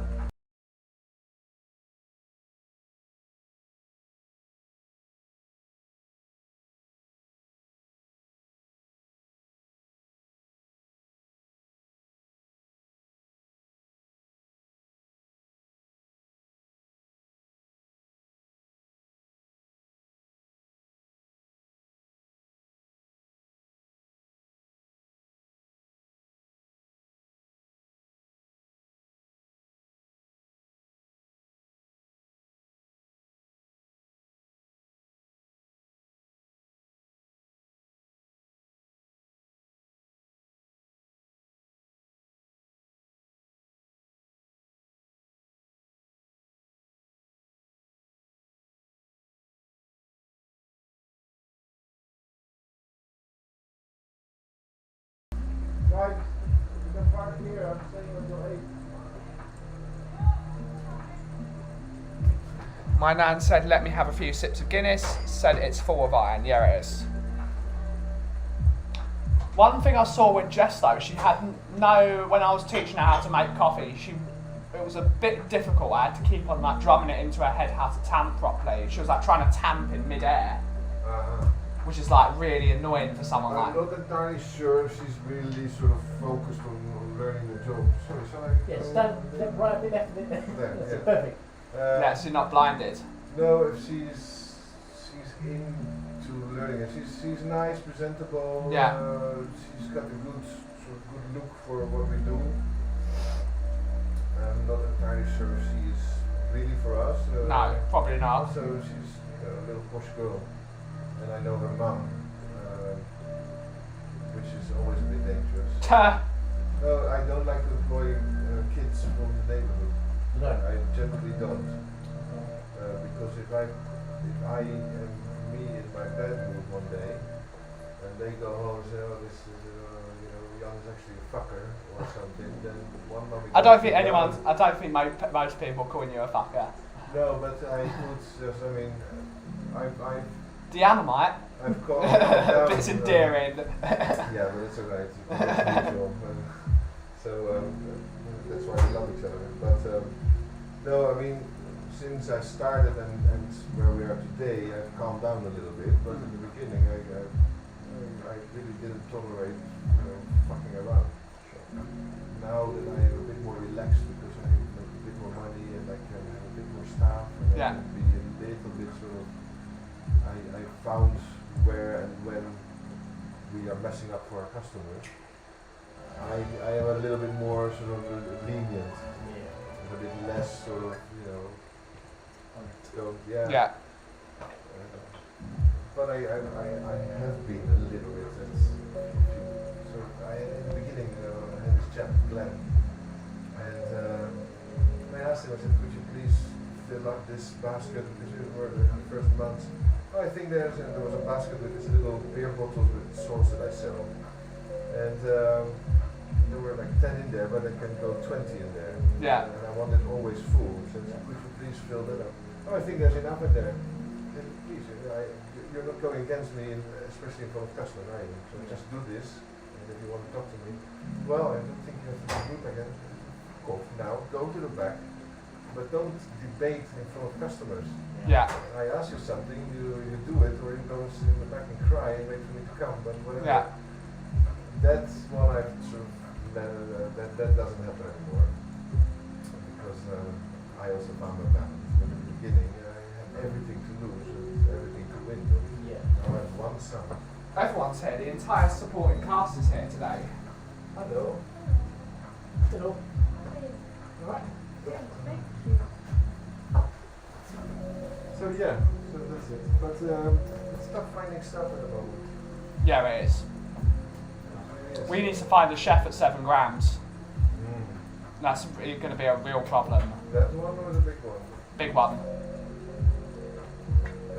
My nan said, let me have a few sips of Guinness. Said it's full of iron. Yeah, it is. One thing I saw with Jess though, she had when I was teaching her how to make coffee, it was a bit difficult. I had to keep on like drumming it into her head how to tamp properly. She was like trying to tamp in mid-air, which is like really annoying for someone I'm not entirely sure if she's really sort of focused on learning the job. Sorry, shall I? Yeah, stand right a bit left a bit. There, That's yeah. perfect. Yeah, so you're not blinded. No, if she's into learning it. She's nice, presentable. Yeah. She's got a good look for what we do. I'm not entirely sure if she's really for us. No, probably not. Also, she's a little posh girl, and I know her mum, which is always a bit dangerous. No, I don't like to employ kids from the neighborhood. No. I generally don't, because if I am me in my bad mood one day, and they go home and say, oh, this is, Jan is actually a fucker or something, then one mommy. I don't think most people calling you a fucker. No, but I would just, I've Dynamite. I've called down. It's endearing. Yeah, but it's alright. It's mutual. So that's why we love each other. But no, since I started and where we are today, I've calmed down a little bit. But in the beginning, I really didn't tolerate fucking around. Now that I am a bit more relaxed because I make a bit more money and I can have a bit more staff and I can be a little bit sort of. I found where and when we are messing up for our customers. I am a little bit more sort of lenient, a bit less sort of, Yeah. But I have been a little bit. In the beginning, I had this chap, Glenn, and I asked him, I said, could you please fill up this basket, because we were the first months. Oh, I think there was a basket with these little beer bottles with sauce that I sell. And there were like 10 in there, but I can go 20 in there. Yeah. And I wanted always full, so I said, could you please fill that up? Oh, I think there's enough in there. Then please, you're not going against me, especially in front of customers, are you? So just do this, and if you want to talk to me, well, I don't think you have to be rude again. Go now, go to the back, but don't debate in front of customers. Yeah. I ask you something, you do it, or you go sit in the back and cry and wait for me to come, but whatever. Yeah. That's what I've sort of, that doesn't happen anymore. Because I also found my balance. In the beginning, I had everything to lose and everything to win. Now I have one son. Everyone's here. The entire supporting cast is here today. Hello. Hello. Right. Thank you. So that's it. But it's tough finding stuff at the moment. Yeah, it is. Yes. We need to find a chef at 7 grams. That's going to be a real problem. That one or the big one? Big one.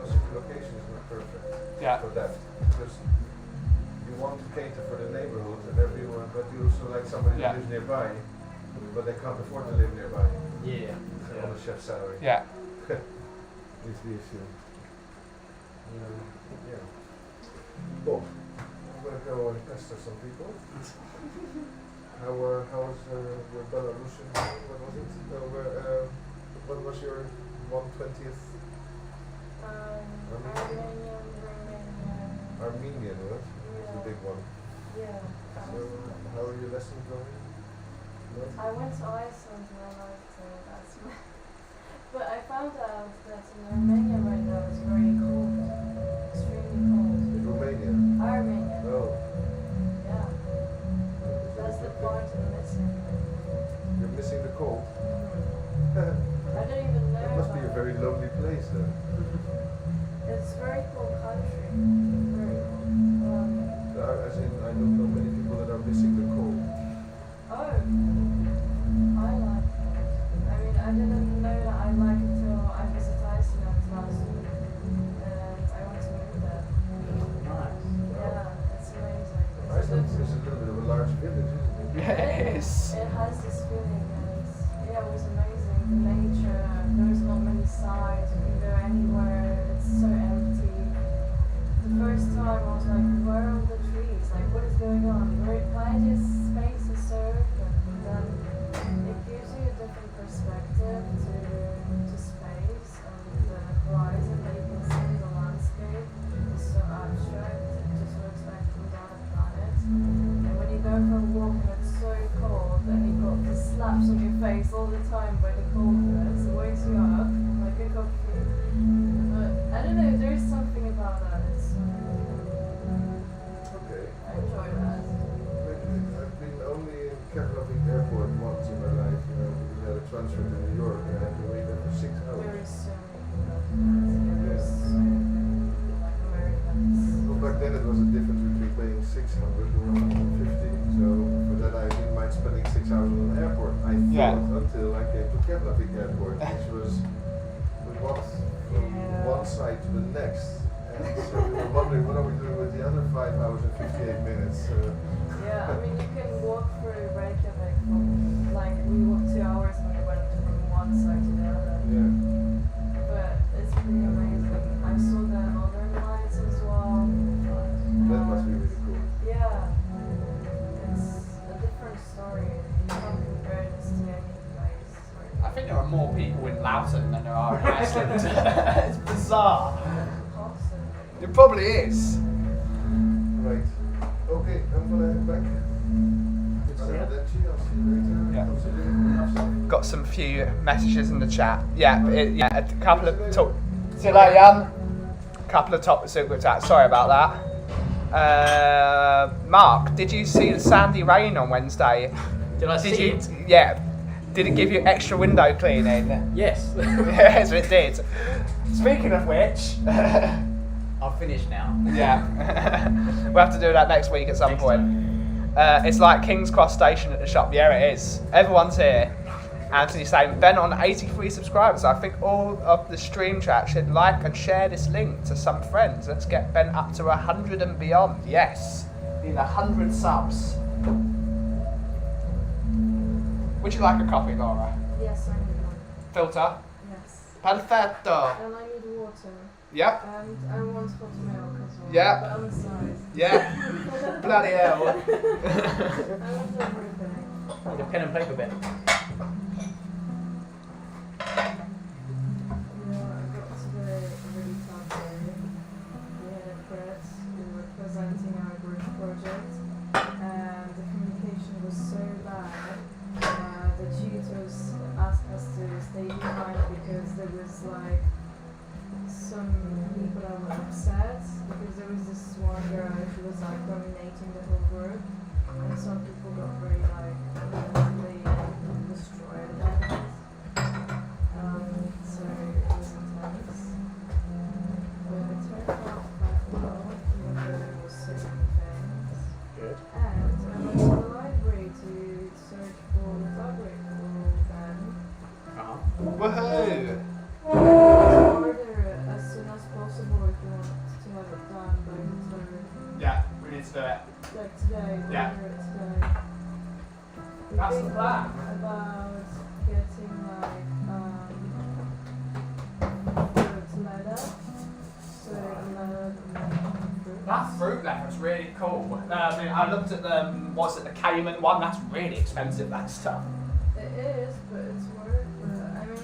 Also, the location is not perfect. Yeah. For that, because you want to cater for the neighborhood and everyone, but you also like somebody Yeah. that lives nearby, but they can't afford to live nearby. Yeah. On the chef's salary. Yeah. Is the issue. Yeah. Well, I'm gonna go and pester some people. How was your Belarusian? What was it? What was your 1/20th? Armenian, what? Was the big one. Yeah. So, how are your lessons going? No? I went to Iceland and I liked it. That's but I found out that in Armenia right now it's very cold. Extremely cold. In Romania? Armenia. Oh. Yeah. That's the part I'm missing. You're missing the cold? I didn't even know. That must be a about very lonely place then. It's a very cool country. Very cool. As in, I don't know many people that are missing the cold. Oh. I like it. I mean, I didn't know that I like it till I visited Iceland. was a difference between paying 600 or 150. So for that I didn't mind spending 6 hours on an airport. I thought until I came to Keflavik Airport, which was we walked from one side to the next. And so we were wondering what are we doing with the other 5 hours and 58 minutes. Yeah, I mean you can walk through Reykjavik from, like, we walked 2 hours when we went from one side to the other. Yeah. But it's pretty amazing. I saw the northern lights as well. That must be really cool. Yeah, it's a different story. You can't compare this to any place. I think there are more people in Loughton than there are in Iceland. It's bizarre. Possibly. It probably is. Right. Okay, I'm gonna head back. Good to see you. I'll see you later. Yeah. Consider Got some few messages in the chat. Yeah, a couple of see you later, Jan. Couple of topics that we looked at. Sorry about that. Mark, did you see the sandy rain on Wednesday? Did I see it? Yeah. Did it give you extra window cleaning? Yes. Yes, it did. Speaking of which, I've finished now. yeah, we'll have to do that next week at some Next point. It's like King's Cross Station at the shop. Yeah, it is. Everyone's here. Anthony's saying, Ben on 83 subscribers. I think all of the stream chat should like and share this link to some friends. Let's get Ben up to 100 and beyond. Yes, need 100 subs. Would you like a coffee, Laura? Yes, I need one. Filter? Yes. Perfetto. And I need water. Yep. And I want hot milk as well. Yeah. But on the side. Yeah. Bloody hell. I want everything. Need a pen and paper, Ben. Yeah, I got today a really tough day. We had a press, we were presenting our group project, and the communication was so bad. The tutors asked us to stay behind because there was like some people that were upset because there was this one girl who was like dominating the whole group, and some people got very like mentally destroyed about it. So it was intense. But it turned out quite well, even though there was so many things. Good. And I went to the library to search for the fabric for Ben. Woohoo. Order it as soon as possible if you want to have it done by the third. Yeah, we need to do it. Like today, Yeah. order it today. We That's the think plan. about getting like fruit leather. So leather and fruit. That fruit leather's really cool. I mean, I looked at the, what's it, the Cayman one? That's really expensive, that stuff. It is, but it's worth it. I mean,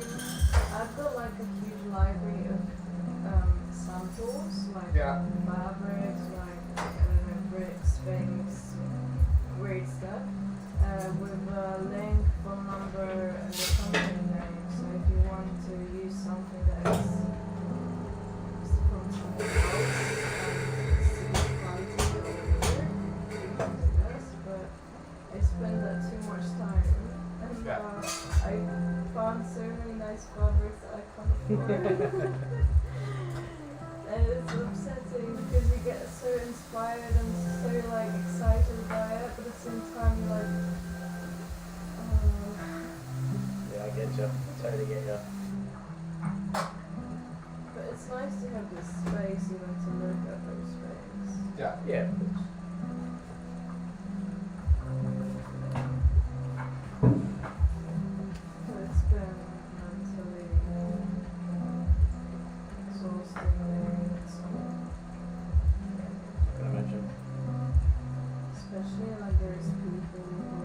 I've got like a huge library of samples, like Yeah. fabrics, like I don't know, bricks, things, weird stuff, with a link, phone number, and the company name. So if you want to use something that is from something else, it's quality or whatever, you can do this. But I spend that too much time. And Yeah. I found so many nice fabrics that I can't afford. And it's upsetting because you get so inspired and so like excited by it, but at the same time you're like, oh. Yeah, I get you. Totally get you. But it's nice to have this space even to look at those things. Yeah. Yeah, of course. But it's been mentally exhausting doing it, so I can imagine. especially like there's people who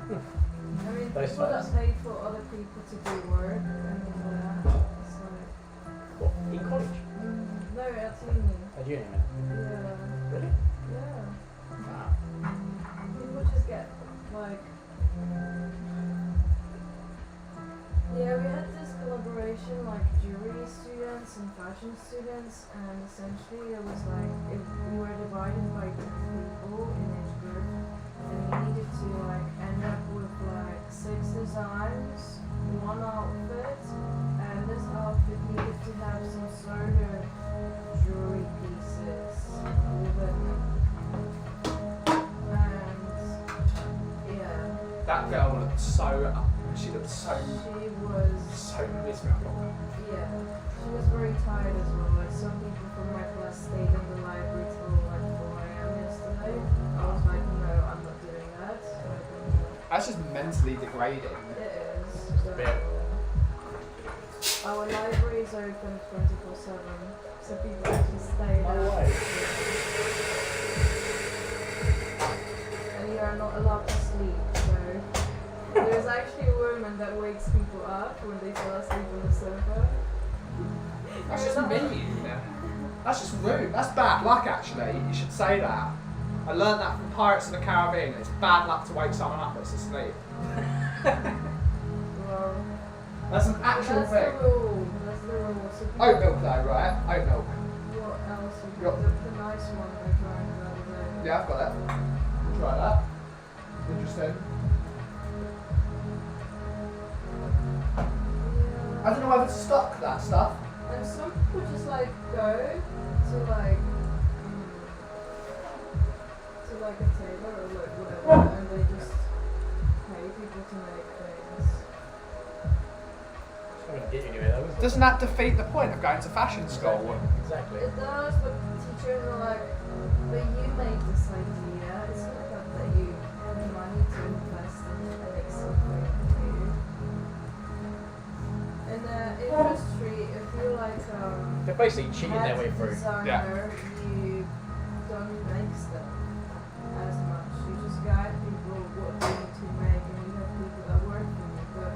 I mean, Those people that types. pay for other people to do work and all that, it's like, What? In college? no, at uni. At uni, man. Yeah, Really? yeah. Wow. People just get like, yeah, we had this collaboration like jewelry students and fashion students, and essentially it was like if we were divided by different people in each group, and we needed to like end up with like 6 That girl looked so. She looked so She was, miserable. yeah, she was very tired as well. Like some people from my class stayed in the library till like 4 a.m. yesterday. I was like, no, I'm not doing that. So I couldn't. That's just mentally degrading. It is. Just a bit. Our library is open 24/7, so people actually stay No there. way. And you are not allowed to sleep, so there's actually a woman that wakes people up when they fall asleep on the sofa. That's just mean. That's just rude. That's bad luck, actually. You should say that. I learned that from Pirates of the Caribbean. It's bad luck to wake someone up that's asleep. Well, That's an actual that's thing. the rule. That's the rule. So people, Oat milk though, right? Oat milk. what else? You Yup. got the nice one I tried the other day. Yeah, I've got that. Try that. Interesting. I Yeah. don't know whether to stock that stuff. And some people just like go to like a tailor or like whatever, and they just pay people to make things. It's not going to get you anywhere though, is it? Doesn't that defeat the point of going to fashion school? Exactly. It does, but teachers are like, but you made this idea. It's not that you have money to invest in and make something new. In the industry, if you like They're basically cheating their head way through. designer, you don't make stuff as much. You just guide people what they need to make, and you have people that work for you. But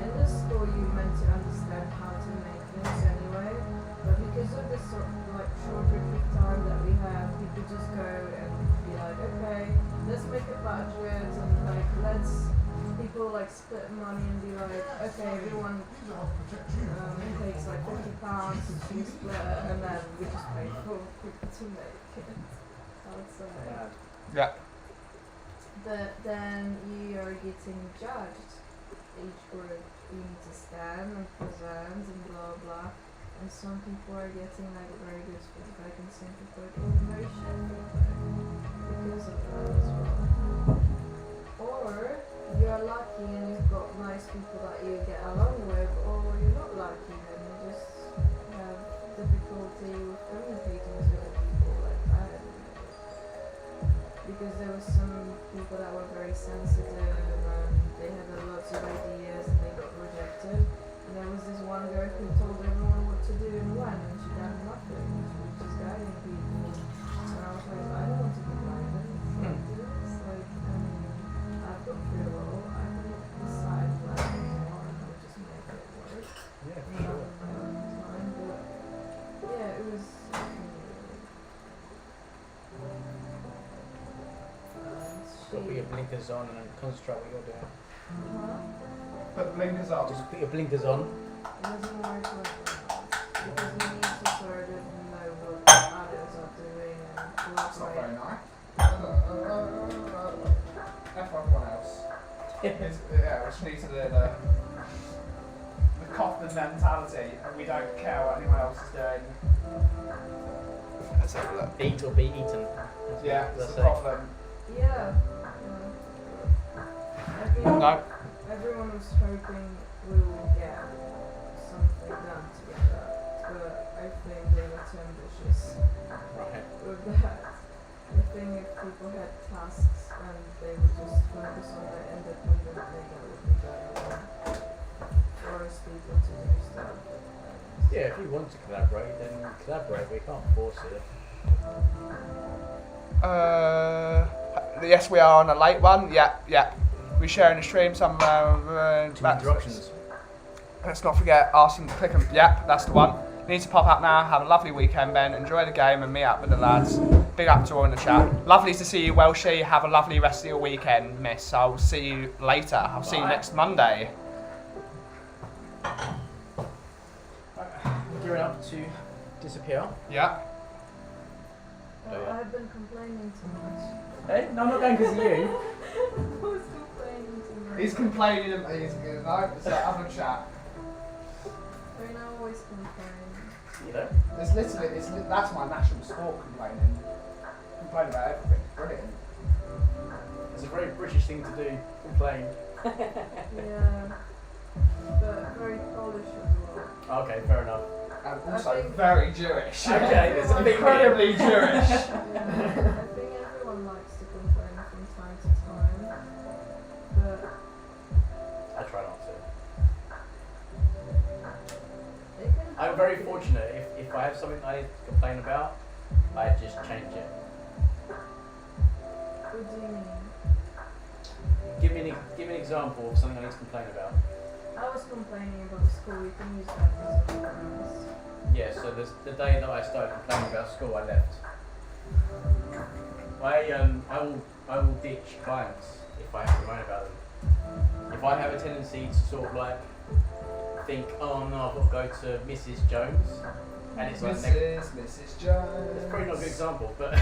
in the school, you're meant to understand how to make things anyway. But because of this sort of like shorter time that we have, people just go and be like, okay, let's make a budget, and like let's people like split money and be like, okay, everyone takes like £50 to split, and then we just pay for people to make it outside. Yeah. Yeah. But then you are getting judged. Each group you need to stand and present and blah blah. And some people are getting like very good feedback, and some people are getting very shit feedback because of that as well. Or you're lucky and you've got nice people that you get along with, or you're not lucky and you just have difficulty with communicating with other people like that. Because there were some people that were very sensitive and they had lots of ideas and they got rejected. And there was this one girl who told everyone what to do and when, and she done nothing. She was just guiding people. And I was like, I don't want to be guided. Like this. Like, I mean, I've got free will. I can decide what I want and I'll just make it work. Yeah, for Not sure. in my own time, but yeah, it was. Got to put your blinkers on and concentrate what you're doing. Huh? Put blinkers on. Just put your blinkers on. It doesn't work like that. Because you need to sort of know what others are doing and That's not very cooperate. nice. F everyone else. Yeah, we just need to do the Kauffie mentality, and we don't care what anyone else is doing. Let's have a look. Eat or be eaten. That's Yeah, what that's they the say. problem. Yeah. No. Everyone was hoping we will get something done together, but I think they were too ambitious Right. with that. I think if people had tasks and they would just focus on their independent thing, that would be better. Force people to do stuff. Yeah, if you want to collaborate, then collaborate, but you can't force it. Yes, we are on a late one. Yeah. We're sharing the stream. Some Two interruptions. Let's not forget asking to click and yep, that's the one. Need to pop up now. Have a lovely weekend, Ben. Enjoy the game and meet up with the lads. Big up to all in the chat. Lovely to see you, Welshie. Have a lovely rest of your weekend, miss. I'll see you later. I'll see you Bye. next Monday. Gearing up to disappear. Yeah. Oh, yeah. I've been complaining too much. Hey, no, I'm not going because of you. I was complaining too much. He's complaining. He's no. It's that other chat. I mean, I always complain. You know. It's literally. That's my national sport complaining. Complain about everything. Brilliant. Is a very British thing to do. Complain. Yeah. But very Polish as well. Okay, fair enough. And I also think- very Jewish. Okay, there's a big Incredibly Jewish. Yeah, I think everyone likes to complain from time to time. But I try not to. it can I'm very fortunate. If I have something I need to complain about, I just change it. What do you mean? Give me an example of something I need to complain about. I was complaining about school. You can use that as a reference. Yeah, so the day that I started complaining about school, I left. I will ditch clients if I have to moan about them. If I have a tendency to sort of like think, oh no, I've got to go to Mrs. Jones, and it's like Mrs. Jones. it's probably not a good example, but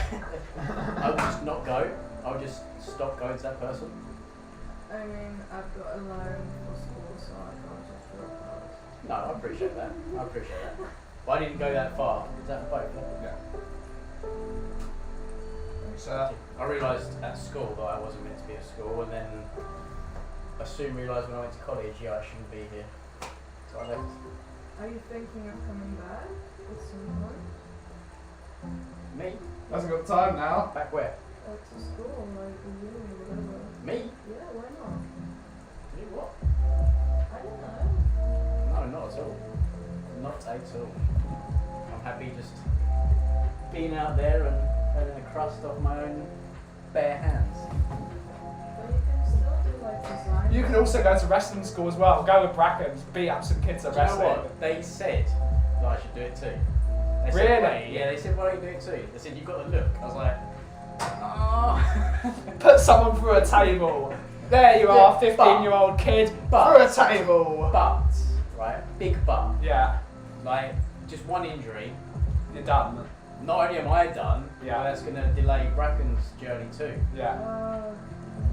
I will just not go. I'll just stop going to that person. I mean, I've got a loan for school, so I can't just drop out. No, I appreciate that. But I didn't go that far. Is that for both? Yeah. So, I realised at school that I wasn't meant to be at school, and then I soon realised when I went to college, yeah, I shouldn't be here. So I left. Are you thinking of coming back at some point? Me? hasn't got time now. Back where? To school, like uni, whatever. Me? Yeah, why not? To do what? I don't know. No, not at all. Not at all. I'm happy just being out there and earning a crust off my own bare hands. But you can still do like design. You can also go to wrestling school as well. Go with Brackens, beat up some kids at Do you know wrestling. what? They said that I should do it too. They said, Really? "Why-" Yeah, they said, why don't you do it too? They said, you've got to look. I was like, oh. Put someone through a table. There you are, 15-year-old kid, but- through a table. But, right, big but, Yeah, like, just one injury, you're done. not only am I done, Yeah. but that's going to delay Bracken's journey too. Yeah.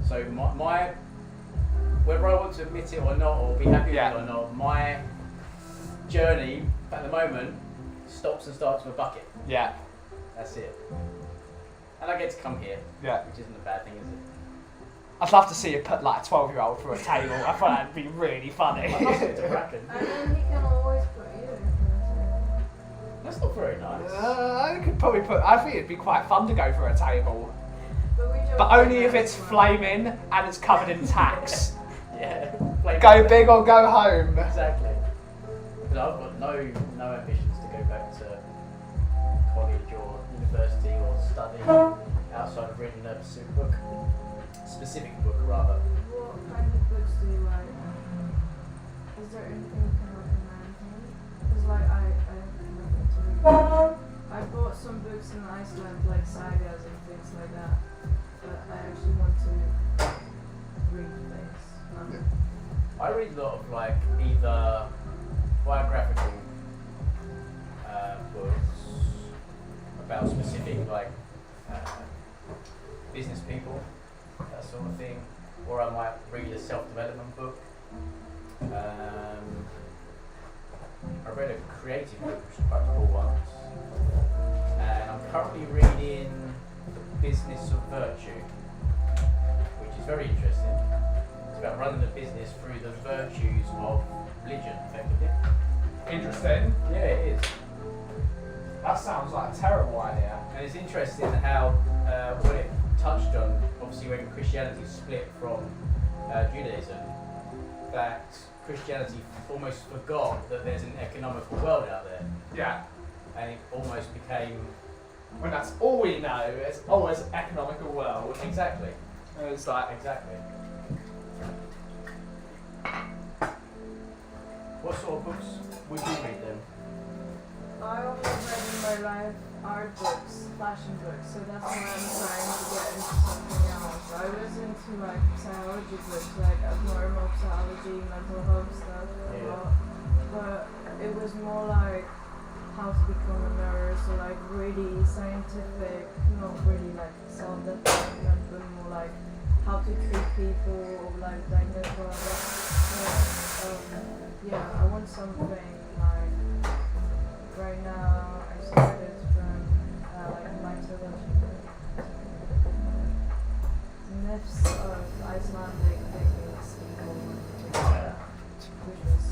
So my whether I want to admit it or not, or be happy Yeah. with it or not, my journey at the moment stops and starts with a bucket. Yeah. That's it. And I get to come here, Yeah. which isn't a bad thing, is it? I'd love to see you put like a 12-year-old through a table. I thought that'd be really funny. I must get to Bracken. I mean, he can always put you in the That's not very nice. I could probably put. I think it'd be quite fun to go through a table, But we joke but like only that if it's as well. flaming and it's covered in tacks. Yeah. Play Go big or go home. Exactly. But I've got no ambitions to go back to college or university or study outside of reading a specific book rather. What kind of books do you like? Is there anything you can recommend me? Because like I have nothing to read. I bought some books in Iceland, like sagas and things like that. But I actually want to read things. I read a lot of like either biographical books about specific like business people, that sort of thing, or I might read a self-development book. I read a creative book, which is quite cool once, and I'm currently reading The Business of Virtue, which is very interesting. It's about running a business through the virtues of religion, effectively. Interesting. Yeah, it is. That sounds like a terrible idea. And it's interesting how what it touched on, obviously when Christianity split from Judaism, that Christianity almost forgot that there's an economical world out there, Yeah. and it almost became When that's all we know, it's always an economical world. exactly. And it's like, Exactly. What sort of books would you read then? I only read in my life art books, fashion books, so that's why I'm trying to get into something else. I was into like psychology books, like abnormal psychology, mental health stuff a Yeah. lot. But it was more like how to become a nurse, so like really scientific, not really like self-development, but more like how to treat people or like diagnose problems. Yeah, I want something like right now I started from like mythology, myths of Icelandic techniques people, Yeah. which was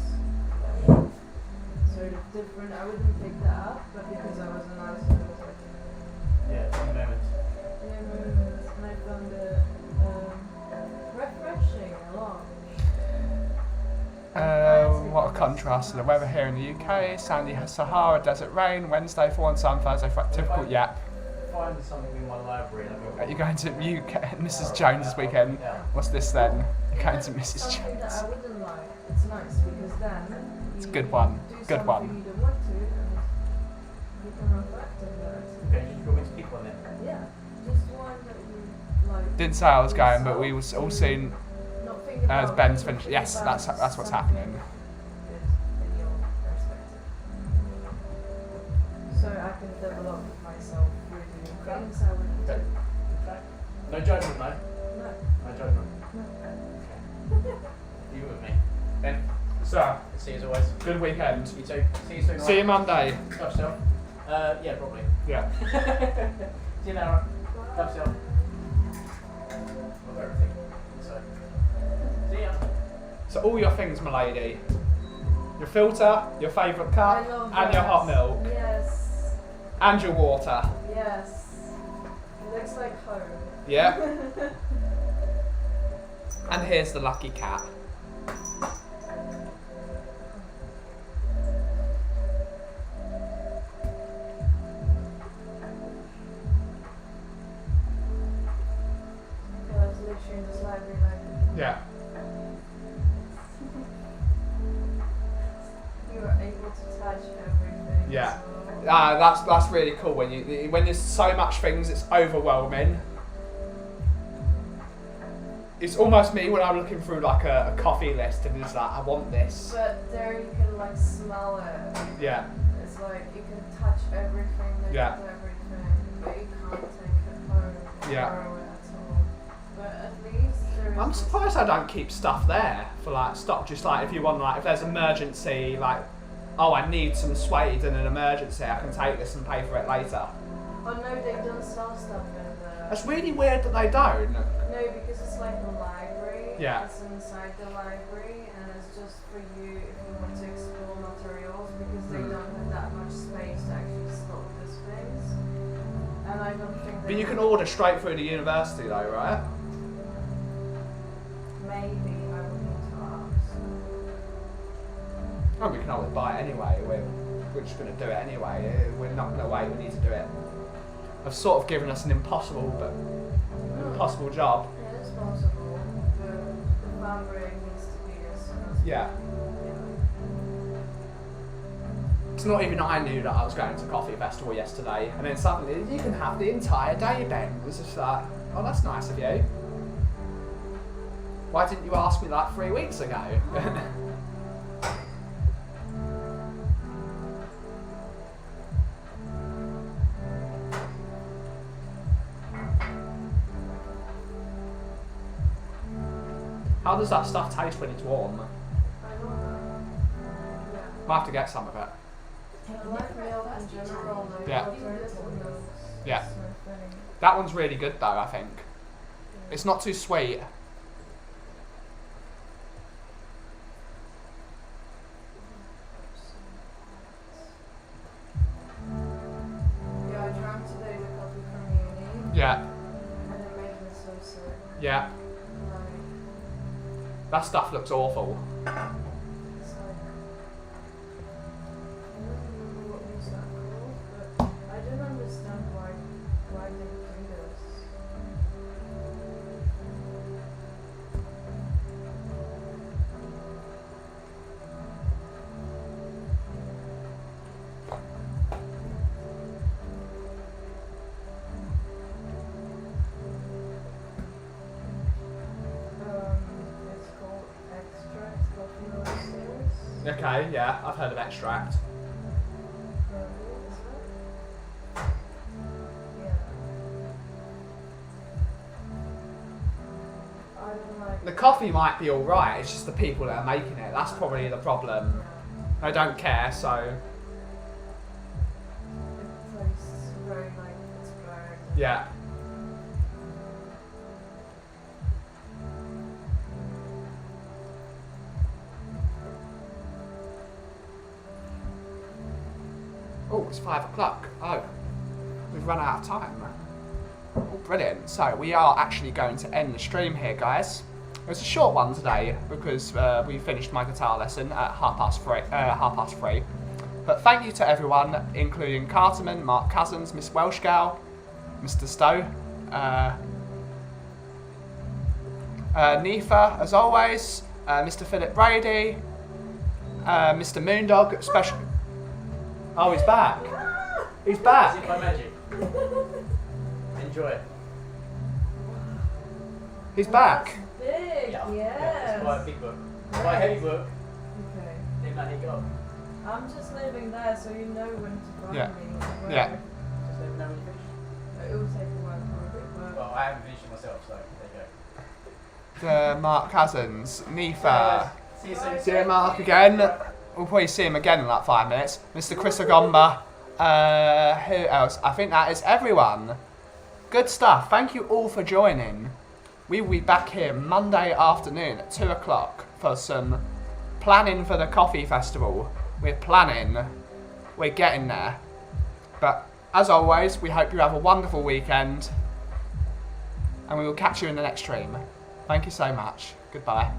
sort of different. I wouldn't pick that up, but because I was in Iceland, it was like, Yeah, it's a moment. yeah, movements, and I found it refreshing a lot. What a contrast to the weather here in the UK. Sandy Sahara, desert rain, Wednesday, 4 and sun, Thursday, Friday. Typical yap. Find something in my library. Are you going to Mrs. Jones this weekend? Yeah. What's this then? You're going to Mrs. Something that Jones. I wouldn't like. It's nice because then It's a you good one. do Good something one. you don't want to, and you can reflect on that. Okay, you want me to pick one then? Yeah, just one that you like. Didn't say I was going, but we was all seen Not think as about Ben's it, finished. think Yes, about that's what's something happening. good in your perspective. So I can develop myself through doing things I wouldn't do. Okay. Okay. No judgment, no? No, No judgment. no. Okay. You with me? Ben, So, see you as always. good weekend. You too. See you soon. See you Monday. Love yourself. Yeah, probably. Yeah. See you now. Love yourself. Love everything. So, see ya. So all your things, my lady. Your filter, your favourite cup, I love and your that. hot milk, Yes, and your water. yes. It looks like home. Yeah. And here's the lucky cat. I was literally in this library like, Yeah. you were able to touch everything. Yeah. So That's really cool when there's so much things, it's overwhelming. It's almost me when I'm looking through like a coffee list and it's like I want this. But there you can like smell it. Yeah. It's like you can touch everything, look Yeah. at everything, but you can't take it home Yeah. or away at all. But at least there is I'm this- surprised I don't keep stuff there for like stock. Just like if you want like if there's emergency like, oh I need some suede in an emergency, I can take this and pay for it later. Oh no, they don't sell stuff in the. That's really weird that they don't. No, because it's like a library. Yeah. It's inside the library, and it's just for you if you want to explore materials because they Hmm. don't have that much space to actually stock this things. And I don't think. But you can order straight through the university though, right? Maybe I would need to ask. Oh, we can always buy it anyway. We're just going to do it anyway. We're not going to wait. We need to do it. I've sort of given us an impossible job. It is possible, but the fabric needs to be as soon as Yeah. yeah. It's not even I knew that I was going to Coffee Festival yesterday, and then suddenly you can have the entire day, Ben. It was just like, oh, that's nice of you. Why didn't you ask me like 3 weeks ago? How does that stuff taste when it's warm? I don't know. Yeah. Might have to get some of it. I like milk in general, like Yeah. alternative milks. Yeah. It's my thing. That one's really good though, I think. It's not too sweet. Yeah, I drank today the coffee from uni, Yeah, and it made me so sick. yeah. Like, That stuff looks awful. it's like, I don't remember what was that called, but I didn't understand why they do this. It's called extract coffee roasters. Okay, yeah, I've heard of extract. Is it? Yeah. I don't like. The coffee might be alright, it's just the people that are making it. That's probably the problem. I don't care, so It tastes very like it's burned. yeah. it's 5 o'clock. Oh, we've run out of time. Oh, brilliant. So we are actually going to end the stream here, guys. It was a short one today because we finished my guitar lesson at 3:30. But thank you to everyone, including Carterman, Mark Cousins, Miss Welshgal, Mr. Stowe, Nifa, as always, Mr. Philip Brady, Mr. Moondog, special. Oh, he's back. He's As back. if by magic. Enjoy it. He's back. Big, Yeah. yes. It's quite a big book. Quite a heavy book. Okay. Didn't let it go. I'm just leaving there so you know when to find Yeah. me. Where- Yeah. Just let me know when you finish. It will take a while probably, but Well, I haven't finished it myself, so there you go. Mark Cousins, Nifa. See you soon. See you, Mark, again. We'll probably see him again in like 5 minutes. Mr. Chris Agomba. Who else? I think that is everyone. Good stuff. Thank you all for joining. We will be back here Monday afternoon at 2 o'clock for some planning for the Kauffie Festival. We're planning. We're getting there. But as always, we hope you have a wonderful weekend. And we will catch you in the next stream. Thank you so much. Goodbye.